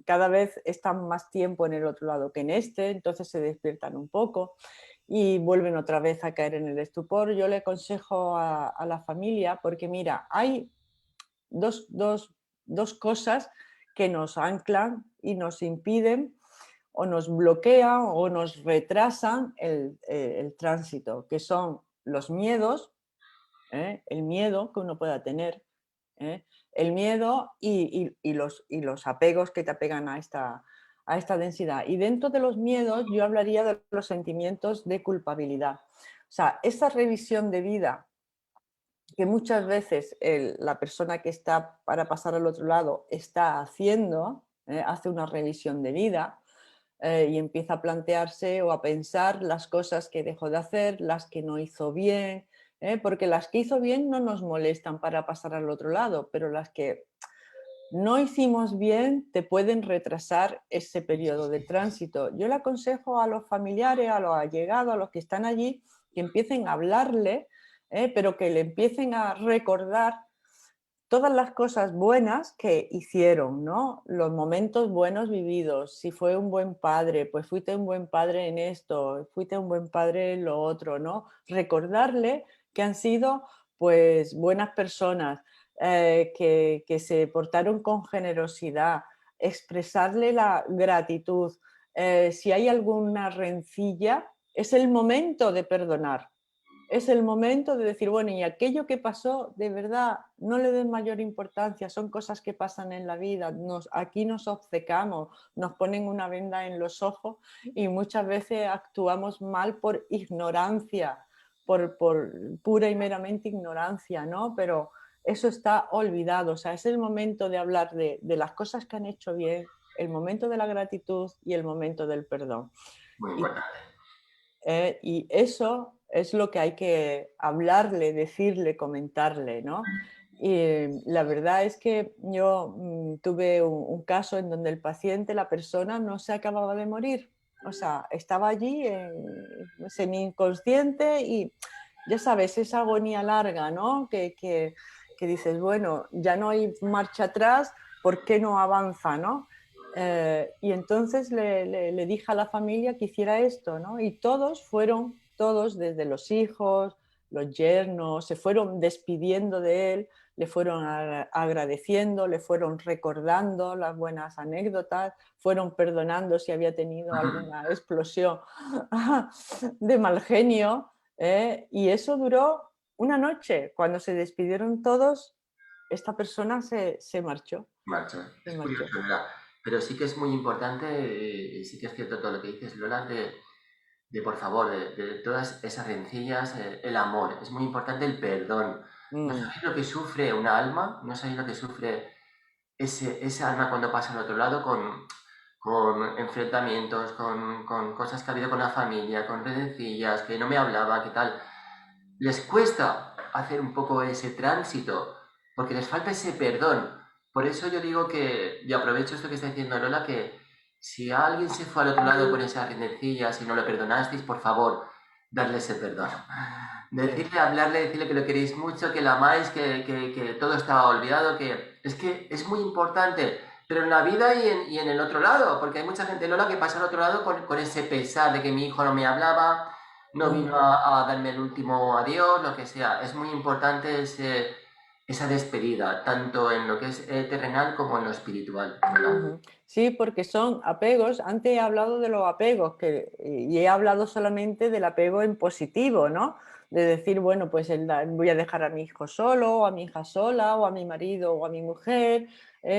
Speaker 2: cada vez están más tiempo en el otro lado que en este, entonces se despiertan un poco y vuelven otra vez a caer en el estupor. Yo le aconsejo a la familia, porque mira, hay dos, dos, dos cosas que nos anclan y nos impiden o nos bloquean o nos retrasan el tránsito, que son los miedos, el miedo que uno pueda tener, ¿eh? El miedo y los apegos que te apegan a esta densidad. Y dentro de los miedos yo hablaría de los sentimientos de culpabilidad. O sea, esa revisión de vida que muchas veces la persona que está para pasar al otro lado está haciendo, hace una revisión de vida y empieza a plantearse o a pensar las cosas que dejó de hacer, las que no hizo bien, porque las que hizo bien no nos molestan para pasar al otro lado, pero las que no hicimos bien te pueden retrasar ese periodo de tránsito. Yo le aconsejo a los familiares, a los allegados, a los que están allí, que empiecen a hablarle, pero que le empiecen a recordar todas las cosas buenas que hicieron, ¿no? Los momentos buenos vividos. Si fue un buen padre, pues fuiste un buen padre en esto, fuiste un buen padre en lo otro, ¿no? Recordarle que han sido pues buenas personas, que se portaron con generosidad, expresarle la gratitud. Si hay alguna rencilla, es el momento de perdonar, es el momento de decir, bueno, y aquello que pasó, de verdad, no le den mayor importancia, son cosas que pasan en la vida, aquí nos obcecamos, nos ponen una venda en los ojos y muchas veces actuamos mal por ignorancia, por pura y meramente ignorancia, ¿no? Pero eso está olvidado, o sea, es el momento de hablar de las cosas que han hecho bien, el momento de la gratitud y el momento del perdón.
Speaker 1: Muy
Speaker 2: Y
Speaker 1: importante.
Speaker 2: y eso es lo que hay que hablarle, decirle, comentarle, ¿no? Y la verdad es que yo tuve un caso en donde el paciente, la persona, no se acababa de morir. O sea, estaba allí semi inconsciente ya sabes, esa agonía larga, ¿no? Que dices, bueno, ya no hay marcha atrás, ¿por qué no avanza, no? Y entonces le dije a la familia que hiciera esto, ¿no? Y todos, desde los hijos, los yernos, se fueron despidiendo de él, le fueron agradeciendo, le fueron recordando las buenas anécdotas, fueron perdonando si había tenido alguna explosión de mal genio, y eso duró una noche. Cuando se despidieron todos, esta persona se marchó,
Speaker 1: Macho,
Speaker 2: se
Speaker 1: es
Speaker 2: marchó.
Speaker 1: curioso, ¿verdad? Pero sí que es muy importante, sí que es cierto todo lo que dices, Lola, de por favor, de todas esas rencillas, el amor. Es muy importante el perdón. No
Speaker 2: Mm,
Speaker 1: sabéis lo que sufre una alma, no sabéis lo que sufre ese alma cuando pasa al otro lado con enfrentamientos, con cosas que ha habido con la familia, con rencillas, que no me hablaba, qué tal. Les cuesta hacer un poco ese tránsito, porque les falta ese perdón. Por eso yo digo que, y aprovecho esto que está diciendo Lola, que si alguien se fue al otro lado con esas rencillas y no lo perdonasteis, por favor, darle ese perdón.
Speaker 2: sí.
Speaker 1: Decirle, hablarle, decirle que lo queréis mucho, que la amáis, que todo estaba olvidado, que es muy importante, pero en la vida y en el otro lado, porque hay mucha gente, Lola, que pasa al otro lado con ese pesar de que mi hijo no me hablaba, no vino
Speaker 2: Ujú.
Speaker 1: a darme el último adiós, lo que sea. Es muy importante esa despedida, tanto en lo que es terrenal como en lo espiritual, ¿verdad?
Speaker 2: Ujú. Sí, porque son apegos. Antes he hablado de los apegos y he hablado solamente del apego en positivo, ¿no? De decir, bueno, pues voy a dejar a mi hijo solo, o a mi hija sola, o a mi marido o a mi mujer,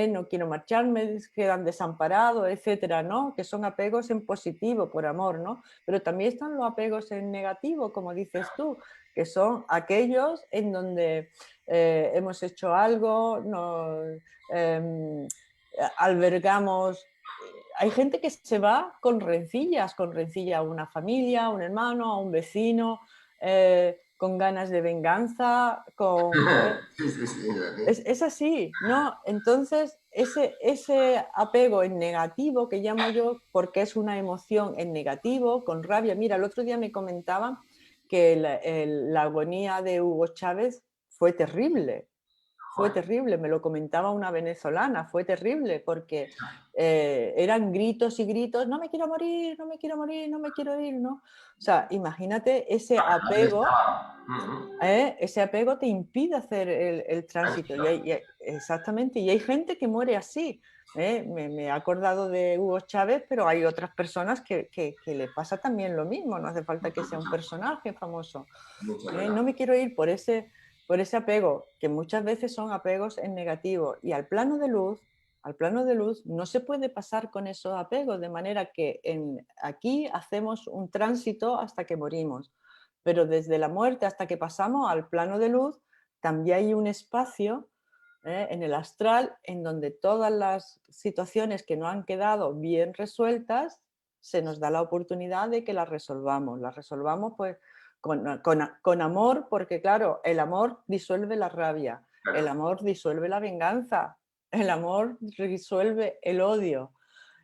Speaker 2: no quiero marcharme, quedan desamparados, etcétera, ¿no? Que son apegos en positivo, por amor, ¿no? Pero también están los apegos en negativo, como dices tú, que son aquellos en donde hemos hecho algo, em, albergamos. Hay gente que se va con rencilla a una familia, a un hermano, a un vecino, con ganas de venganza,
Speaker 1: Sí, sí, sí,
Speaker 2: es así, ¿no? Entonces, ese apego en negativo que llamo yo, porque es una emoción en negativo, con rabia. Mira, el otro día me comentaban que la agonía de Hugo Chávez fue terrible, me lo comentaba una venezolana, fue terrible porque eran gritos y gritos, no me quiero morir, no me quiero morir, no me quiero ir, ¿no? O sea, imagínate
Speaker 1: ¿Dónde estaba?
Speaker 2: ese apego te impide hacer el tránsito.
Speaker 1: Tranquilo.
Speaker 2: Exactamente, y hay gente que muere así. Me he acordado de Hugo Chávez, pero hay otras personas que le pasa también lo mismo, no hace falta que
Speaker 1: Mucho,
Speaker 2: sea un
Speaker 1: mucho,
Speaker 2: personaje famoso.
Speaker 1: mucho, Lola.
Speaker 2: No me quiero ir por ese apego, que muchas veces son apegos en negativo. Y al plano de luz no se puede pasar con esos apegos, de manera que aquí hacemos un tránsito hasta que morimos, pero desde la muerte hasta que pasamos al plano de luz, también hay un espacio en el astral en donde todas las situaciones que no han quedado bien resueltas, se nos da la oportunidad de que las resolvamos pues con amor, porque claro, el amor disuelve la rabia, el
Speaker 1: Claro.
Speaker 2: amor disuelve la venganza, el amor disuelve el odio.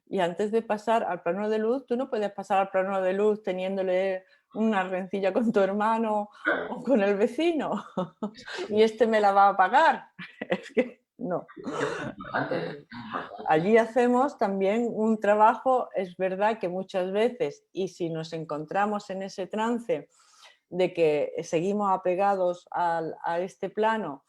Speaker 2: Y antes de pasar al plano de luz, tú no puedes pasar al plano de luz teniéndole una rencilla con tu hermano
Speaker 1: Claro.
Speaker 2: o con el vecino
Speaker 1: Es así.
Speaker 2: y este me la va a pagar. Es que no.
Speaker 1: Es muy importante, es
Speaker 2: Eh,
Speaker 1: muy importante.
Speaker 2: Allí hacemos también un trabajo, es verdad que muchas veces, y si nos encontramos en ese trance de que seguimos apegados a este plano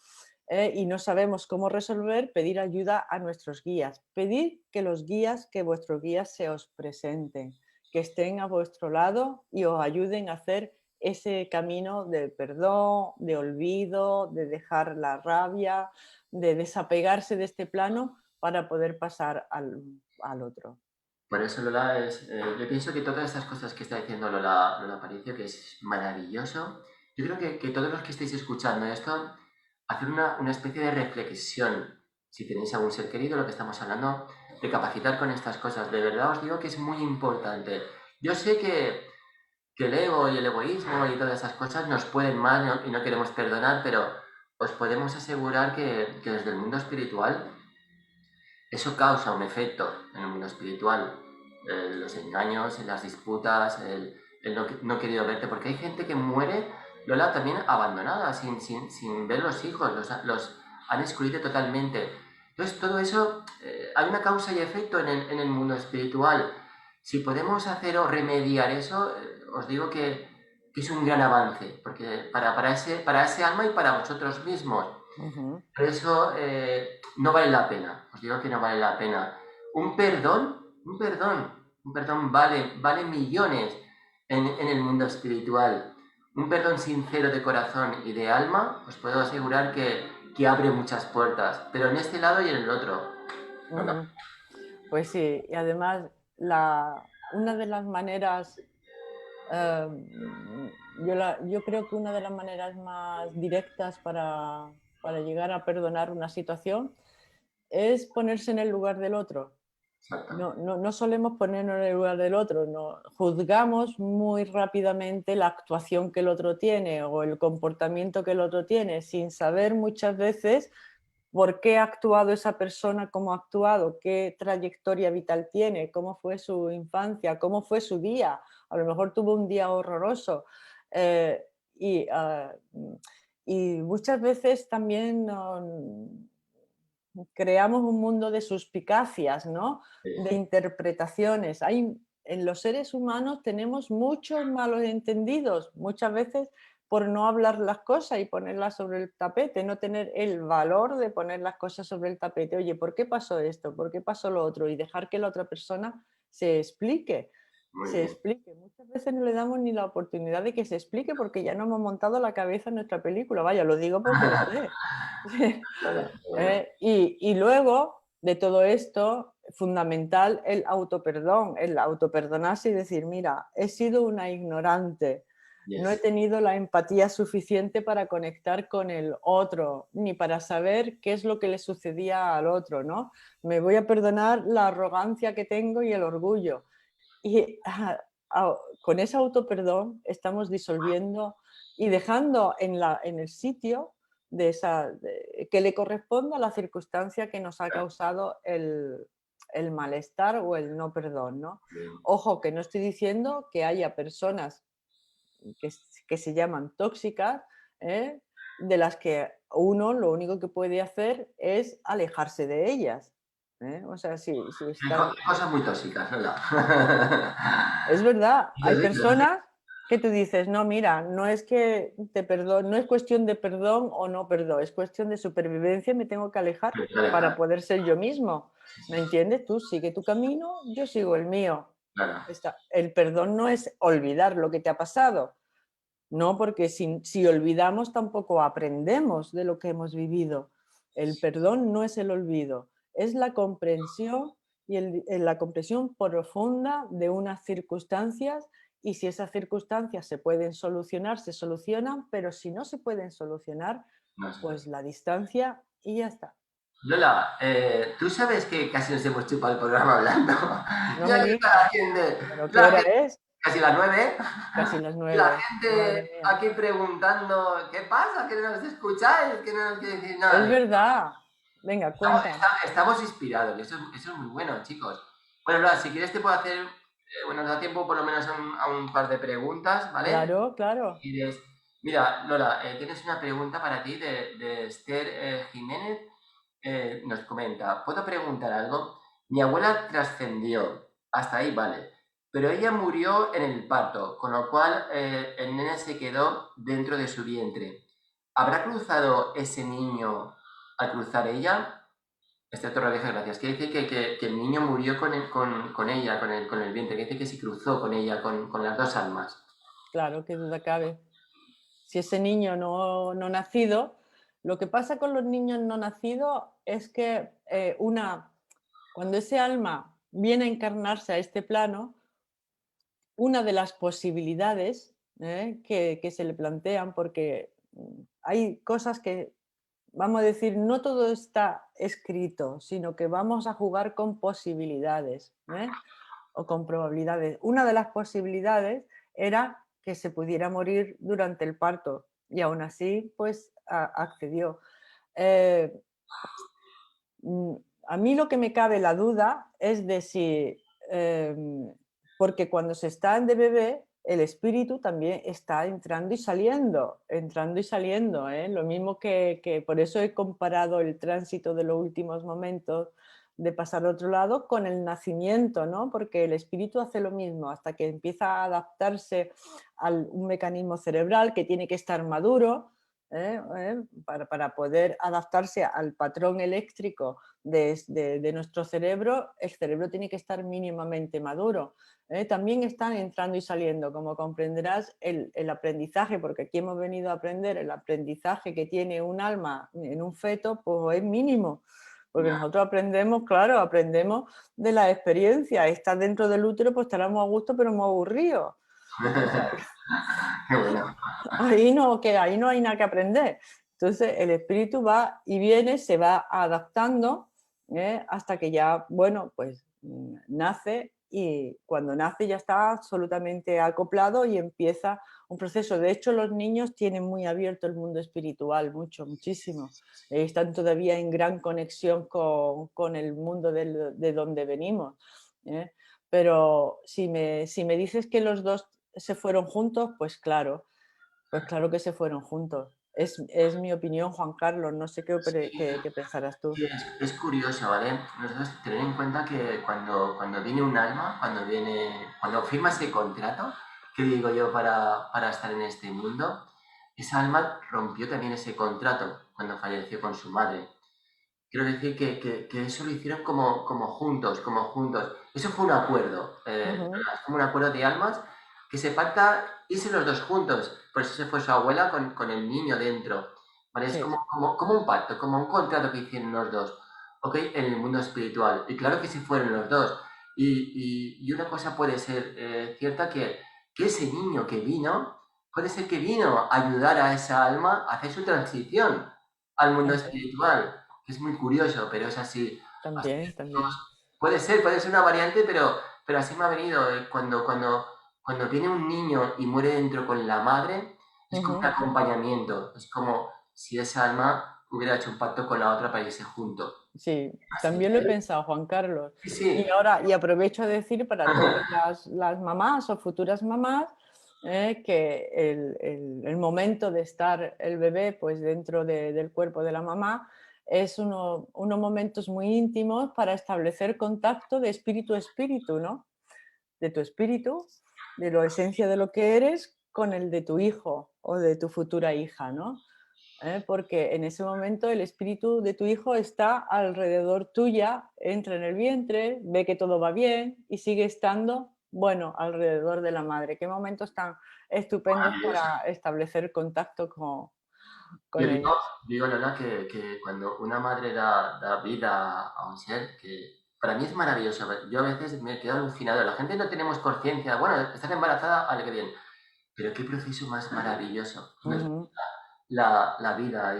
Speaker 2: y no sabemos cómo resolver, pedir ayuda a nuestros guías. Pedir que los guías, que vuestros guías se os presenten, que estén a vuestro lado y os ayuden a hacer ese camino de perdón, de olvido, de dejar la rabia, de desapegarse de este plano para poder pasar al otro.
Speaker 1: Por eso, Lola, yo pienso que todas estas cosas que está diciendo Lola Aparicio, que es maravilloso, yo creo que todos los que estéis escuchando esto, hacer una especie de reflexión, si tenéis algún ser querido, lo que estamos hablando, de capacitar con estas cosas. De verdad os digo que es muy importante. Yo sé que el ego y el egoísmo y todas esas cosas nos pueden mal y no queremos perdonar, pero os podemos asegurar que desde el mundo espiritual eso causa un efecto en el mundo espiritual. Los engaños, las disputas, el no querido verte, porque hay gente que muere Lola también abandonada, sin ver los hijos, los han excluido totalmente. Entonces, todo eso, hay una causa y efecto en el mundo espiritual. Si podemos hacer o remediar eso, os digo que es un gran avance, porque para ese alma y para vosotros mismos.
Speaker 2: Ujú.
Speaker 1: Por eso no vale la pena, os digo que no vale la pena. Un perdón, un perdón, un perdón vale millones en el mundo espiritual. Un perdón sincero de corazón y de alma, os puedo asegurar que abre muchas puertas, pero en este lado y en el otro. No, no.
Speaker 2: Ujú. Pues sí, y además una de las maneras, eh, yo creo que una de las maneras más directas para llegar a perdonar una situación es ponerse en el lugar del otro.
Speaker 1: Exactamente.
Speaker 2: No solemos ponernos en el lugar del otro, no, juzgamos muy rápidamente la actuación que el otro tiene o el comportamiento que el otro tiene, sin saber muchas veces por qué ha actuado esa persona, cómo ha actuado, qué trayectoria vital tiene, cómo fue su infancia, cómo fue su día. A lo mejor tuvo un día horroroso. eh, y, ah, y muchas veces también creamos un mundo de suspicacias, ¿no? De interpretaciones. En los seres humanos tenemos muchos malos entendidos, muchas veces por no hablar las cosas y ponerlas sobre el tapete, no tener el valor de poner las cosas sobre el tapete. Oye, ¿por qué pasó esto? ¿Por qué pasó lo otro? Y dejar que la otra persona se explique.
Speaker 1: Muy
Speaker 2: Se
Speaker 1: bien.
Speaker 2: explique. Muchas veces no le damos ni la oportunidad de que se explique porque ya no hemos montado la cabeza en nuestra película. Vaya, lo digo porque lo sé.
Speaker 1: Bueno, bueno.
Speaker 2: Y luego de todo esto, fundamental el autoperdonarse y decir, mira, he sido una ignorante, no he
Speaker 1: Yes.
Speaker 2: tenido la empatía suficiente para conectar con el otro, ni para saber qué es lo que le sucedía al otro, ¿no? Me voy a perdonar la arrogancia que tengo y el orgullo. Y con ese autoperdón estamos disolviendo y dejando en el sitio que le corresponda a la circunstancia que nos ha causado el malestar o el no perdón, ¿no?
Speaker 1: Bien.
Speaker 2: Ojo, que no estoy diciendo que haya personas que se llaman tóxicas, ¿eh? De las que uno lo único que puede hacer es alejarse de ellas. ¿Eh? O sea, si están.
Speaker 1: Hay cosas muy tóxicas, ¿verdad?
Speaker 2: Es verdad, hay
Speaker 1: Lo sé.
Speaker 2: personas que tú dices, no, mira, no es que te perdón, no es cuestión de perdón o no perdón, es cuestión de supervivencia, me tengo que alejar
Speaker 1: Lo quiero
Speaker 2: para
Speaker 1: dejar.
Speaker 2: poder ser yo mismo.
Speaker 1: Sí, sí,
Speaker 2: ¿Me entiendes? Tú sigue tu camino, yo sigo el mío.
Speaker 1: claro.
Speaker 2: El perdón no es olvidar lo que te ha pasado, no, porque si olvidamos tampoco aprendemos de lo que hemos vivido. El perdón no es el olvido, es la comprensión y la comprensión profunda de unas circunstancias y si esas circunstancias se pueden solucionar, se solucionan, pero si no se pueden solucionar,
Speaker 1: No sé.
Speaker 2: pues la distancia y ya está.
Speaker 1: Lola, tú sabes que casi nos hemos chupado el programa hablando.
Speaker 2: No
Speaker 1: Ya
Speaker 2: me
Speaker 1: que está
Speaker 2: digas,
Speaker 1: la gente,
Speaker 2: pero ¿qué
Speaker 1: la
Speaker 2: hora
Speaker 1: gente,
Speaker 2: es?
Speaker 1: casi las 9,
Speaker 2: Casi las
Speaker 1: la
Speaker 2: 9. Madre
Speaker 1: gente
Speaker 2: mía.
Speaker 1: aquí preguntando, ¿qué pasa? ¿Que no nos escucháis? ¿Que no nos queréis decir
Speaker 2: Es
Speaker 1: nada?
Speaker 2: verdad. Venga, cuenta.
Speaker 1: Estamos inspirados, y eso es muy bueno, chicos. Bueno, Lola, si quieres te puedo hacer, bueno, nos da tiempo por lo menos a un par de preguntas, ¿vale?
Speaker 2: Claro, claro.
Speaker 1: Quieres... Mira, Lola, tienes una pregunta para ti de Esther Jiménez. Nos comenta, ¿puedo preguntar algo? Mi abuela trascendió, hasta ahí vale, pero ella murió en el parto, con lo cual el nene se quedó dentro de su vientre. ¿Habrá cruzado ese niño al cruzar ella? Este otro dice gracias. Que dice que el niño murió con ella, con el vientre. Que dice que se cruzó con ella, con las dos almas.
Speaker 2: Claro, qué duda cabe. Si ese niño no nacido, lo que pasa con los niños no nacidos es que cuando ese alma viene a encarnarse a este plano, una de las posibilidades que se le plantean, porque hay cosas que, vamos a decir, no todo está escrito, sino que vamos a jugar con posibilidades o con probabilidades. Una de las posibilidades era que se pudiera morir durante el parto y aún así, pues accedió. Eh, mm, a mí lo que me cabe la duda es de si, porque cuando se está de bebé, el espíritu también está entrando y saliendo, ¿eh? Lo mismo que por eso he comparado el tránsito de los últimos momentos de pasar al otro lado con el nacimiento, ¿no? Porque el espíritu hace lo mismo hasta que empieza a adaptarse a un mecanismo cerebral que tiene que estar maduro, para poder adaptarse al patrón eléctrico de nuestro cerebro. El cerebro tiene que estar mínimamente maduro. También están entrando y saliendo, como comprenderás, el aprendizaje, porque aquí hemos venido a aprender, el aprendizaje que tiene un alma en un feto, pues es mínimo, porque
Speaker 1: Ya.
Speaker 2: nosotros aprendemos, claro, aprendemos de la experiencia. Estar dentro del útero, pues estaremos a gusto, pero muy aburridos. O sea,
Speaker 1: Qué bueno.
Speaker 2: ahí no hay nada que aprender. Entonces el espíritu va y viene, se va adaptando, hasta que ya, bueno, pues nace, y cuando nace ya está absolutamente acoplado y empieza un proceso. De hecho, los niños tienen muy abierto el mundo espiritual, muchísimo. Están todavía en gran conexión con el mundo de donde venimos. ¿Eh? Pero si me dices que los dos se fueron juntos, pues claro que se fueron juntos. Es mi opinión, Juan Carlos, no sé qué pensarás tú.
Speaker 1: Sí, es curioso, ¿vale? Nosotros tener en cuenta que cuando viene un alma, cuando firma ese contrato, que digo yo para estar en este mundo, esa alma rompió también ese contrato cuando falleció con su madre. Quiero decir que eso lo hicieron como juntos, como juntos. Eso fue un acuerdo,
Speaker 2: Ujú,
Speaker 1: es como un acuerdo de almas que se pacta irse los dos juntos. Por eso se fue su abuela con el niño dentro. ¿Vale? Es
Speaker 2: sí,
Speaker 1: como un pacto, como un contrato que hicieron los dos, ¿ok? En el mundo espiritual. Y claro que se fueron los dos. Y una cosa puede ser cierta, que ese niño que vino, puede ser que vino a ayudar a esa alma a hacer su transición al mundo
Speaker 2: también,
Speaker 1: espiritual, que es muy curioso, pero es así.
Speaker 2: también.
Speaker 1: Puede ser una variante, pero así me ha venido. Cuando viene un niño y muere dentro con la madre, es como un
Speaker 2: Ujú,
Speaker 1: acompañamiento, es como si esa alma hubiera hecho un pacto con la otra para irse junto.
Speaker 2: sí,
Speaker 1: Así
Speaker 2: también lo he
Speaker 1: que,
Speaker 2: pensado, Juan Carlos.
Speaker 1: sí, sí.
Speaker 2: Y ahora, y aprovecho a decir para todas las mamás o futuras mamás, que el momento de estar el bebé pues dentro del cuerpo de la mamá es unos momentos muy íntimos para establecer contacto de espíritu a espíritu, ¿no? De tu espíritu, de la esencia de lo que eres, con el de tu hijo o de tu futura hija, ¿no? Porque en ese momento el espíritu de tu hijo está alrededor tuya, entra en el vientre, ve que todo va bien y sigue estando, bueno, alrededor de la madre. Qué momentos tan estupendos
Speaker 1: Maravilloso.
Speaker 2: para establecer contacto
Speaker 1: Yo
Speaker 2: con ellos.
Speaker 1: digo Lola, que cuando una madre da vida a un ser, que para mí es maravilloso. Yo a veces me quedo alucinado. La gente no tenemos conciencia. Bueno, estás embarazada, vale, que bien. Pero qué proceso más maravilloso
Speaker 2: Ujú,
Speaker 1: la vida.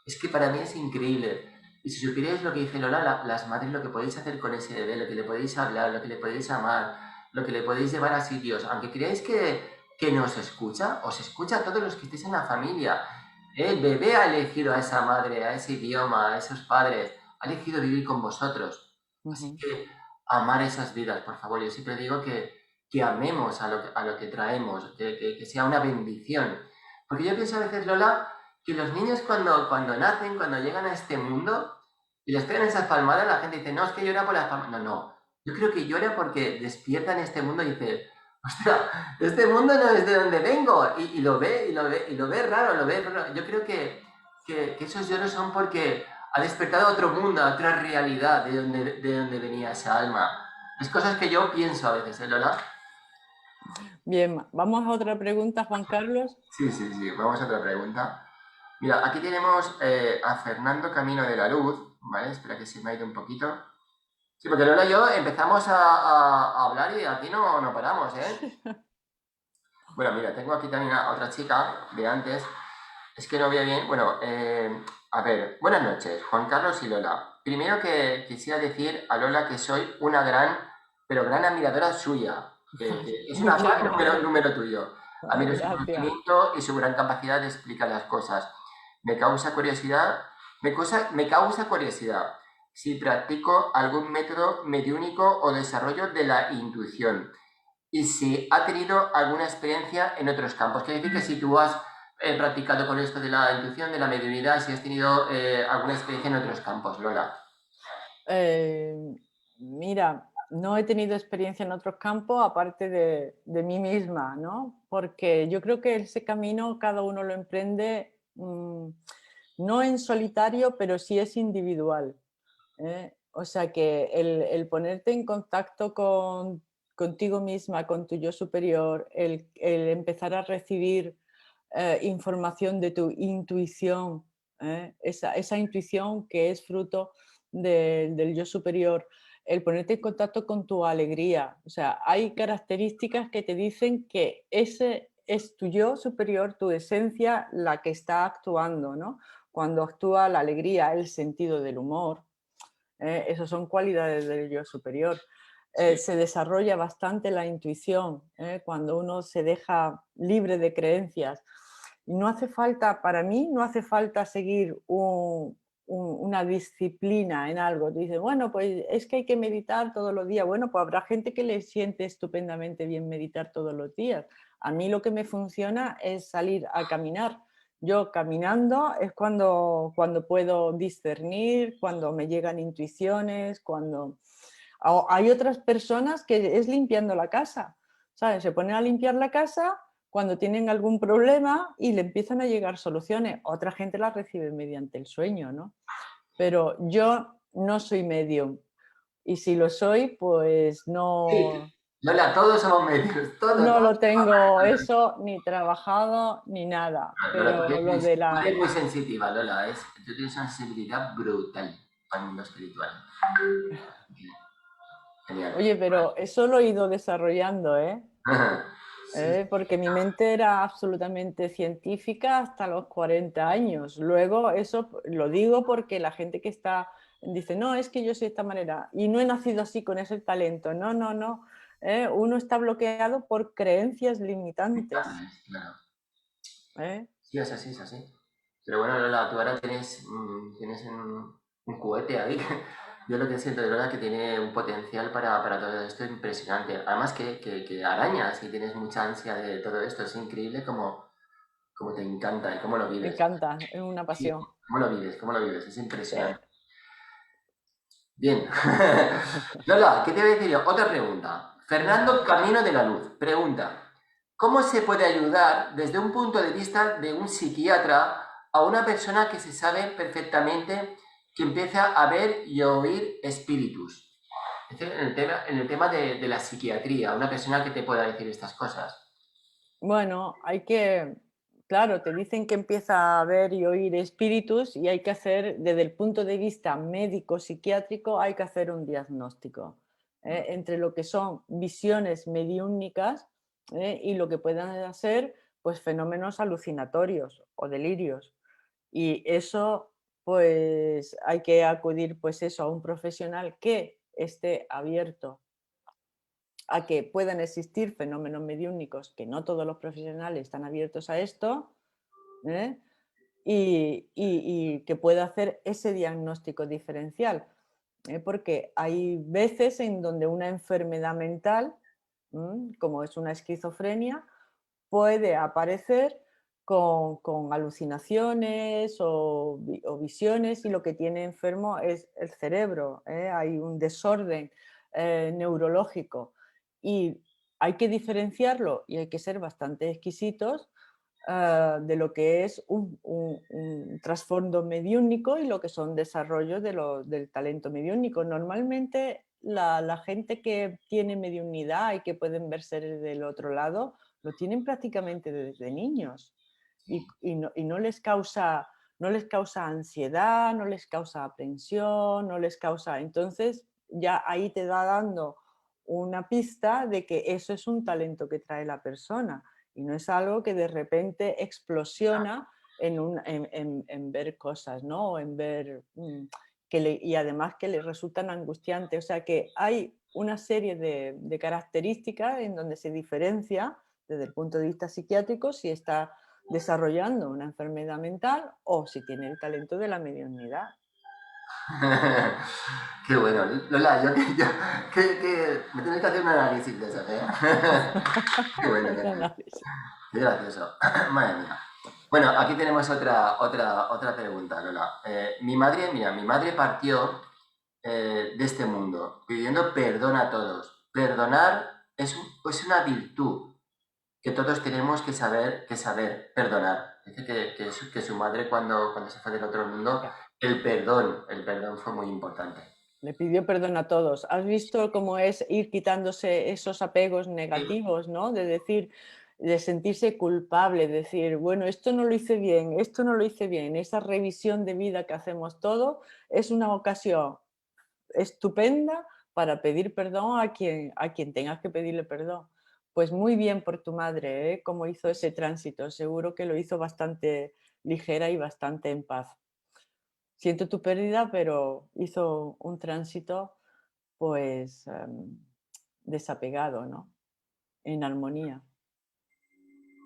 Speaker 1: Es que para mí es increíble. Y si supierais lo que dice Lola, las madres, lo que podéis hacer con ese bebé, lo que le podéis hablar, lo que le podéis amar, lo que le podéis llevar a sitios, aunque creáis que nos escucha, os escucha a todos los que estéis en la familia. El bebé ha elegido a esa madre, a ese idioma, a esos padres, ha elegido vivir con vosotros. Así
Speaker 2: ujú.
Speaker 1: que amar esas vidas, por favor. Yo siempre digo que amemos a lo que traemos, que sea una bendición. Porque yo pienso a veces, Lola, que los niños cuando nacen, cuando llegan a este mundo y les pegan esas palmadas, la gente dice, no, es que llora por las palmadas. No, no. Yo creo que llora porque despierta en este mundo y dice, ostras, este mundo no es de donde vengo. Y lo ve, y lo ve raro, lo ve raro. Yo creo que esos lloros son porque ha despertado otro mundo, otra realidad de donde venía esa alma. Es cosas que yo pienso a veces, ¿eh, Lola?
Speaker 2: Bien, vamos a otra pregunta, Juan Carlos.
Speaker 1: Sí, sí, sí. Vamos a otra pregunta. Mira, aquí tenemos a Fernando Camino de la Luz, ¿vale? Espera que se me ha ido un poquito. Sí, porque Lola y yo empezamos a hablar y aquí no paramos, ¿eh? Bueno, mira, tengo aquí también a otra chica de antes. Es que no veía bien. Bueno, a ver, buenas noches, Juan Carlos y Lola. Primero que quisiera decir a Lola que soy una gran, pero gran admiradora suya, que es una
Speaker 2: Muchas
Speaker 1: fan
Speaker 2: gracias.
Speaker 1: número tuyo. Admiro su
Speaker 2: Gracias.
Speaker 1: conocimiento y su gran capacidad de explicar las cosas. Me causa curiosidad, me causa curiosidad si practico algún método mediúnico o desarrollo de la intuición. y si ha tenido alguna experiencia en otros campos. Quiere decir que si tú has practicado con esto de la intuición, de la mediunidad, si has tenido alguna experiencia en otros campos, Lola.
Speaker 2: Eh, Mira, no he tenido experiencia en otros campos aparte de mí misma, ¿no? Porque yo creo que ese camino cada uno lo emprende, no en solitario, pero sí es individual. O sea que el ponerte en contacto contigo misma, con tu yo superior, el empezar a recibir información de tu intuición, esa intuición que es fruto del yo superior, el ponerte en contacto con tu alegría. O sea, hay características que te dicen que ese es tu yo superior, tu esencia, la que está actuando, ¿no? Cuando actúa la alegría, el sentido del humor, esas son cualidades del yo superior.
Speaker 1: Sí.
Speaker 2: Se desarrolla bastante la intuición cuando uno se deja libre de creencias. Y no hace falta, para mí, no hace falta seguir una disciplina en algo. Dice, bueno, pues es que hay que meditar todos los días. Bueno, pues habrá gente que le siente estupendamente bien meditar todos los días. A mí lo que me funciona es salir a caminar. Yo caminando es cuando puedo discernir, cuando me llegan intuiciones, cuando... Hay otras personas que es limpiando la casa, ¿sabes? Se ponen a limpiar la casa cuando tienen algún problema y le empiezan a llegar soluciones. Otra gente las recibe mediante el sueño, ¿no? Pero yo no soy medium y si lo soy, pues
Speaker 1: Sí,
Speaker 2: no,
Speaker 1: Lola, todos somos médicos, todos,
Speaker 2: no
Speaker 1: todos.
Speaker 2: lo tengo eso ni trabajado ni nada.
Speaker 1: Lola, tú
Speaker 2: Pero lo
Speaker 1: eres,
Speaker 2: de
Speaker 1: tú
Speaker 2: la...
Speaker 1: eres muy sensitiva, Lola, tú tienes una sensibilidad brutal al mundo espiritual. Genial.
Speaker 2: Oye, pero eso lo he ido desarrollando, ¿eh?
Speaker 1: Sí,
Speaker 2: Porque mi mente era absolutamente científica hasta los 40 años. Luego, eso lo digo porque la gente que está dice, no, es que yo soy de esta manera y no he nacido así con ese talento. No, no, no. Uno está bloqueado por creencias limitantes.
Speaker 1: claro.
Speaker 2: ¿Eh?
Speaker 1: Sí, es así, es así. Pero bueno, Lola, tú ahora tienes, tienes un cohete ahí. Yo lo que siento de Lola es que tiene un potencial para todo esto impresionante. Además que arañas y tienes mucha ansia de todo esto. Es increíble como te encanta y cómo lo
Speaker 2: Me
Speaker 1: vives.
Speaker 2: encanta, es una
Speaker 1: Sí,
Speaker 2: pasión.
Speaker 1: cómo lo vives, cómo lo vives. Es
Speaker 2: Sí.
Speaker 1: impresionante. Bien. Lola, ¿qué te voy a decir yo? Otra pregunta. Fernando Camino de la Luz pregunta, ¿cómo se puede ayudar desde un punto de vista de un psiquiatra a una persona que se sabe perfectamente que empieza a ver y a oír espíritus? Es decir, en el tema de la psiquiatría, una persona que te pueda decir estas cosas.
Speaker 2: Bueno, hay que, claro, te dicen que empieza a ver y oír espíritus y hay que hacer, desde el punto de vista médico-psiquiátrico, hay que hacer un diagnóstico entre lo que son visiones mediúnicas y lo que puedan ser pues, fenómenos alucinatorios o delirios. Y eso, pues hay que acudir pues eso, a un profesional que esté abierto a que puedan existir fenómenos mediúnicos, que no todos los profesionales están abiertos a esto, ¿eh? Y que pueda hacer ese diagnóstico diferencial. Porque hay veces en donde una enfermedad mental, como es una esquizofrenia, puede aparecer con alucinaciones o visiones y lo que tiene enfermo es el cerebro. Hay un desorden neurológico y hay que diferenciarlo y hay que ser bastante exquisitos de lo que es un trasfondo mediúnico y lo que son desarrollos del talento mediúnico. Normalmente la gente que tiene mediunidad y que pueden verse del otro lado, lo tienen prácticamente desde niños y no les causa ansiedad, no les causa aprensión, no les causa... Entonces ya ahí te va dando una pista de que eso es un talento que trae la persona y no es algo que de repente explosiona en ver cosas, ¿no? En ver y además que le resultan angustiantes. O sea que hay una serie de características en donde se diferencia desde el punto de vista psiquiátrico si está desarrollando una enfermedad mental o si tiene el talento de la mediunidad.
Speaker 1: Qué bueno. Lola, me tienes que hacer un análisis de eso, ¿eh? Qué bueno,
Speaker 2: Un análisis.
Speaker 1: qué gracioso. Madre mía. Bueno, aquí tenemos otra pregunta, Lola. Mi madre partió de este mundo pidiendo perdón a todos. Perdonar es una virtud que todos tenemos que saber perdonar. Dice que su madre cuando se fue del otro mundo,
Speaker 2: Ya.
Speaker 1: el perdón fue muy importante.
Speaker 2: Le pidió perdón a todos. ¿Has visto cómo es ir quitándose esos apegos
Speaker 1: Sí,
Speaker 2: negativos, ¿no? De decir, de sentirse culpable, decir, bueno, esto no lo hice bien, esto no lo hice bien. Esa revisión de vida que hacemos todo es una ocasión estupenda para pedir perdón a quien tengas que pedirle perdón. Pues muy bien por tu madre, ¿eh? Cómo hizo ese tránsito. Seguro que lo hizo bastante ligera y bastante en paz. Siento tu pérdida, pero hizo un tránsito pues desapegado, ¿no? En armonía.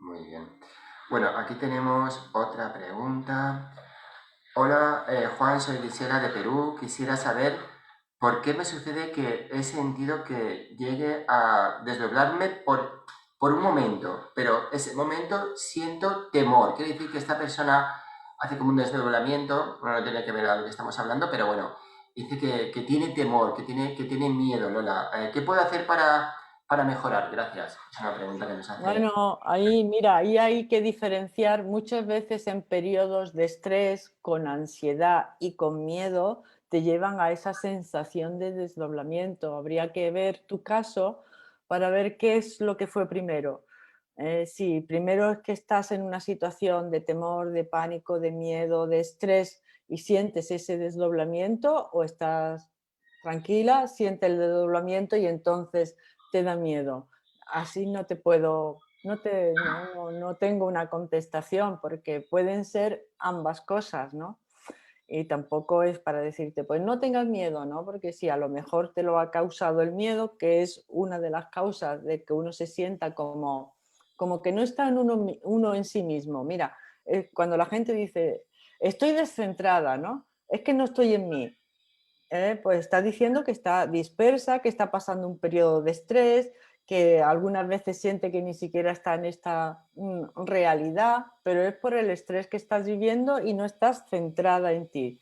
Speaker 1: muy bien. Bueno, aquí tenemos otra pregunta. Hola, Juan, soy Gisela de Perú. Quisiera saber por qué me sucede que he sentido que llegue a desdoblarme por un momento, pero ese momento siento temor. Quiere decir que esta persona hace como un desdoblamiento, bueno, no tiene que ver a lo que estamos hablando, pero bueno, dice que tiene temor, que tiene miedo, Lola. ¿Qué puedo hacer para mejorar? Gracias. Es una pregunta que nos hace.
Speaker 2: Bueno, ahí, mira, ahí hay que diferenciar muchas veces en periodos de estrés, con ansiedad y con miedo, te llevan a esa sensación de desdoblamiento. Habría que ver tu caso para ver qué es lo que fue primero. Si primero es que estás en una situación de temor, de pánico, de miedo, de estrés y sientes ese desdoblamiento, o estás tranquila, siente el desdoblamiento y entonces te da miedo. Así no te puedo, no tengo una contestación porque pueden ser ambas cosas, ¿no? Y tampoco es para decirte, pues no tengas miedo, ¿no? Porque si a lo mejor te lo ha causado el miedo, que es una de las causas de que uno se sienta como que no está en uno en sí mismo. Mira, cuando la gente dice, estoy descentrada, ¿no? Es que no estoy en mí. Pues está diciendo que está dispersa, que está pasando un periodo de estrés, que algunas veces siente que ni siquiera está en esta realidad, pero es por el estrés que estás viviendo y no estás centrada en ti.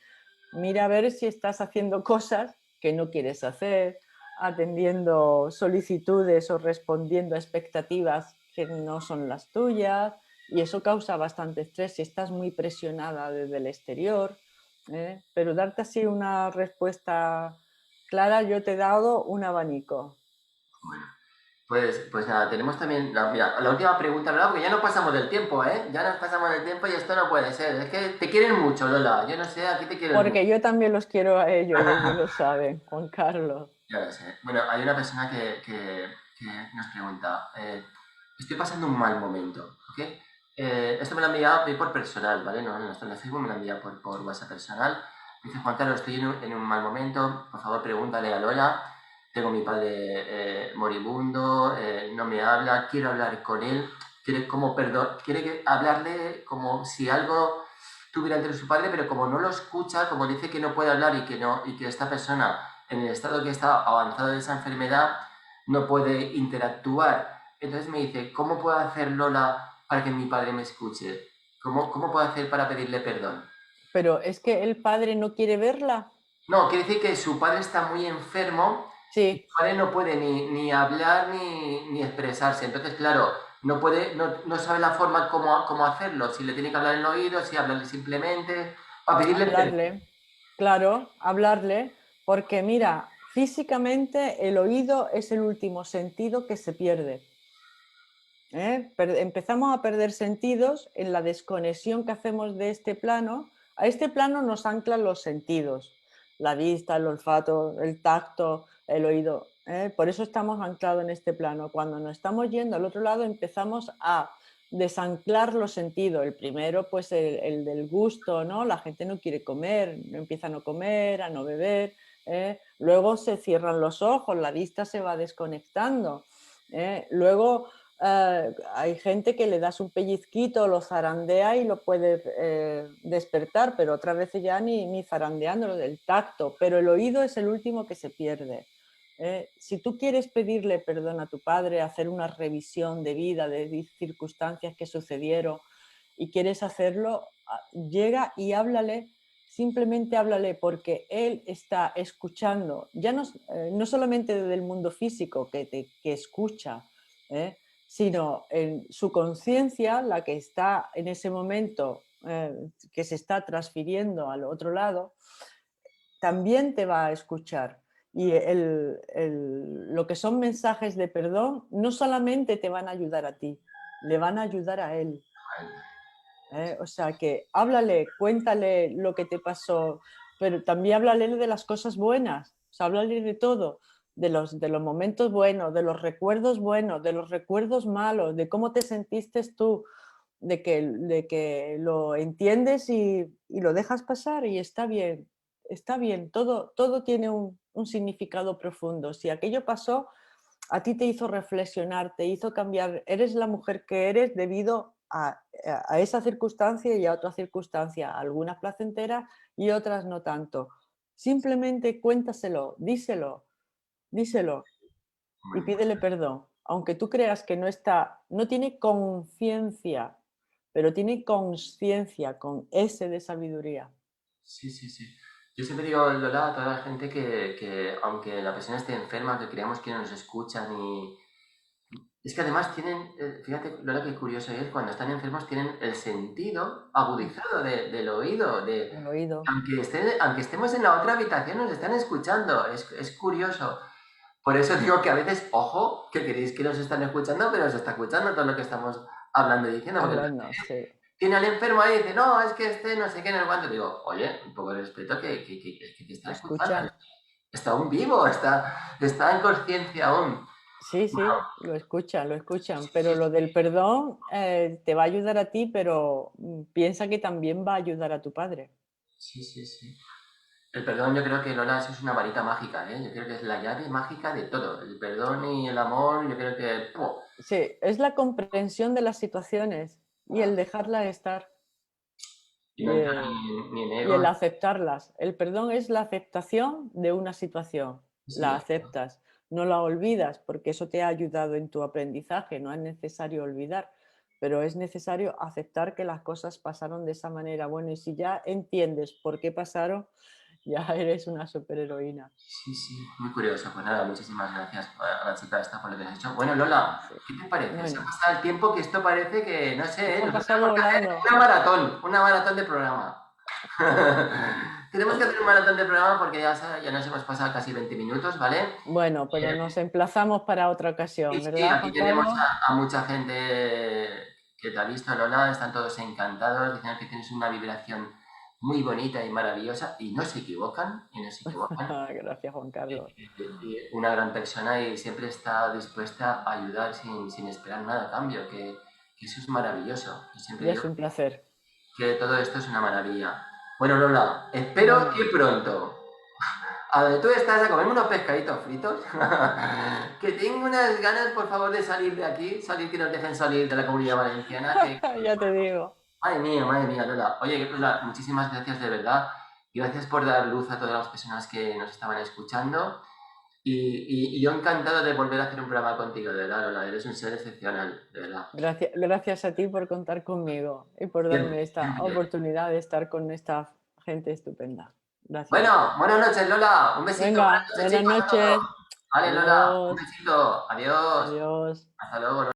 Speaker 2: Mira a ver si estás haciendo cosas que no quieres hacer, atendiendo solicitudes o respondiendo a expectativas que no son las tuyas, y eso causa bastante estrés si estás muy presionada desde el exterior. Pero darte así una respuesta clara, yo te he dado un abanico.
Speaker 1: Bueno, pues nada, tenemos también mira, la última pregunta, Lola, porque ya no pasamos del tiempo, ¿eh? Ya nos pasamos del tiempo y esto no puede ser. Es que te quieren mucho, Lola. Yo no sé, aquí te quieren mucho.
Speaker 2: Porque yo también los quiero a ellos y ellos lo saben, Juan Carlos.
Speaker 1: Ya lo sé. Bueno, hay una persona que nos pregunta, estoy pasando un mal momento, ¿ok? Esto me lo ha enviado por personal, ¿vale? No, esto en Facebook me lo ha enviado por WhatsApp personal. Dice, Juan Carlos, estoy en un mal momento, por favor pregúntale a Lola. Tengo a mi padre moribundo, no me habla, quiero hablar con él, quiere como perdón, hablarle como si algo tuviera entre su padre, pero como no lo escucha, como dice que no puede hablar y que no, y que esta persona en el estado que está avanzado de esa enfermedad no puede interactuar. Entonces me dice, ¿cómo puedo hacer Lola para que mi padre me escuche? ¿Cómo puedo hacer para pedirle perdón?
Speaker 2: Pero es que el padre no quiere verla.
Speaker 1: No, quiere decir que su padre está muy enfermo y su
Speaker 2: Sí,
Speaker 1: padre no puede ni hablar ni expresarse. Entonces, claro, no sabe la forma cómo hacerlo. Si le tiene que hablar en el oído, si hablarle simplemente, para pedirle perdón.
Speaker 2: hablarle, claro, hablarle, porque mira, físicamente el oído es el último sentido que se pierde. Empezamos a perder sentidos en la desconexión que hacemos de este plano. A este plano nos anclan los sentidos, la vista, el olfato, el tacto, el oído. Por eso estamos anclados en este plano. Cuando nos estamos yendo al otro lado empezamos a desanclar los sentidos. El primero, pues el del gusto, ¿no? La gente no quiere comer, empieza a no comer, a no beber. Luego se cierran los ojos, la vista se va desconectando. Luego hay gente que le das un pellizquito, lo zarandea y lo puede despertar, pero otras veces ya ni zarandeándolo del tacto, pero el oído es el último que se pierde. Si tú quieres pedirle perdón a tu padre, hacer una revisión de vida, de circunstancias que sucedieron y quieres hacerlo, llega y háblale, simplemente háblale porque él está escuchando, ya no solamente desde el mundo físico que escucha, ¿eh? Sino en su conciencia, la que está en ese momento, que se está transfiriendo al otro lado, también te va a escuchar. Y lo que son mensajes de perdón no solamente te van a ayudar a ti, le van a ayudar a él. O sea que háblale, cuéntale lo que te pasó, pero también háblale de las cosas buenas, o sea, háblale de todo, de los momentos buenos, de los recuerdos buenos, de los recuerdos malos, de cómo te sentiste tú, de que lo entiendes y lo dejas pasar y está bien, todo tiene un significado profundo. Si aquello pasó, a ti te hizo reflexionar, te hizo cambiar, eres la mujer que eres debido a esa circunstancia y a otra circunstancia, algunas placenteras y otras no tanto. Simplemente cuéntaselo, díselo y
Speaker 1: Muy
Speaker 2: pídele perdón. Aunque tú creas que no tiene conciencia, pero tiene conciencia con S de sabiduría.
Speaker 1: Sí, sí, sí. Yo siempre digo, Lola, a toda la gente que aunque la persona esté enferma, que creamos que no nos escuchan y... Es que además tienen, fíjate, Lola, qué curioso es, cuando están enfermos tienen el sentido agudizado del oído,
Speaker 2: El oído.
Speaker 1: aunque estemos en la otra habitación nos están escuchando, es curioso. Por eso digo que a veces, ojo, que queréis que nos están escuchando, pero os está escuchando todo lo que estamos hablando y diciendo, porque
Speaker 2: Hablando, sí.
Speaker 1: tiene al enfermo ahí y dice, no, es que este no sé qué en el guante. Digo, oye, un poco de respeto que te está escuchando.
Speaker 2: Escuchan.
Speaker 1: Está aún vivo, está en conciencia aún.
Speaker 2: Sí,
Speaker 1: Bueno,
Speaker 2: sí, lo escuchan, pero
Speaker 1: sí,
Speaker 2: lo del perdón te va a ayudar a ti, pero piensa que también va a ayudar a tu padre.
Speaker 1: sí, sí, sí. El perdón yo creo que Lola eso es una varita mágica, ¿eh? Yo creo que es la llave mágica de todo. El perdón y el amor, yo creo que... ¡pum!
Speaker 2: Sí, es la comprensión de las situaciones y el dejarla estar
Speaker 1: Y no
Speaker 2: y,
Speaker 1: entrar ni en
Speaker 2: y el
Speaker 1: egos.
Speaker 2: aceptarlas. El perdón es la aceptación de una situación,
Speaker 1: Sí,
Speaker 2: la aceptas, no la olvidas porque eso te ha ayudado en tu aprendizaje, no es necesario olvidar, pero es necesario aceptar que las cosas pasaron de esa manera. Bueno, y si ya entiendes por qué pasaron, ya eres una superheroína.
Speaker 1: sí, sí, muy curioso. Pues nada, muchísimas gracias a la chica esta por lo que has hecho. Bueno, Lola,
Speaker 2: Sí.
Speaker 1: ¿qué te parece? Se ha
Speaker 2: Bueno,
Speaker 1: pasado el tiempo que esto parece que, no sé,
Speaker 2: se ha
Speaker 1: nosotros
Speaker 2: pasado
Speaker 1: tenemos que hacer
Speaker 2: volando.
Speaker 1: una maratón de programa. Tenemos que hacer un maratón de programa porque ya nos hemos pasado casi 20 minutos, ¿vale?
Speaker 2: Bueno, pero nos emplazamos para otra
Speaker 1: Sí,
Speaker 2: ocasión,
Speaker 1: sí,
Speaker 2: ¿verdad,
Speaker 1: aquí
Speaker 2: Juan
Speaker 1: tenemos
Speaker 2: Carlos?
Speaker 1: a mucha gente que te ha visto, Lola, están todos encantados, dicen que tienes una vibración muy bonita y maravillosa y no se equivocan, y no se equivocan.
Speaker 2: Gracias, Juan Carlos.
Speaker 1: Una gran persona y siempre está dispuesta a ayudar sin esperar nada a cambio, que eso es maravilloso. Y siempre
Speaker 2: Y
Speaker 1: digo
Speaker 2: es un placer.
Speaker 1: que todo esto es una maravilla. Bueno, Lola, espero
Speaker 2: Bueno,
Speaker 1: que pronto, a donde tú estás, a comerme unos pescaditos fritos, que tengo unas ganas, por favor, de salir de aquí, salir que nos dejen salir de la Comunidad Valenciana,
Speaker 2: ya te digo.
Speaker 1: madre mía, Lola. Oye, Lola, muchísimas gracias de verdad. Gracias por dar luz a todas las personas que nos estaban escuchando. Y yo encantado de volver a hacer un programa contigo, de verdad, Lola. Eres un ser excepcional, de verdad.
Speaker 2: Gracias a ti por contar conmigo y por
Speaker 1: Siempre,
Speaker 2: darme esta
Speaker 1: siempre.
Speaker 2: oportunidad de estar con esta gente estupenda. Gracias.
Speaker 1: Bueno, buenas noches, Lola. Un besito. Buenas
Speaker 2: Venga,
Speaker 1: noches,
Speaker 2: buenas
Speaker 1: chicos, a todos.
Speaker 2: noches.
Speaker 1: Vale, Lola, un
Speaker 2: Adiós.
Speaker 1: besito. Adiós.
Speaker 2: Adiós.
Speaker 1: Hasta luego.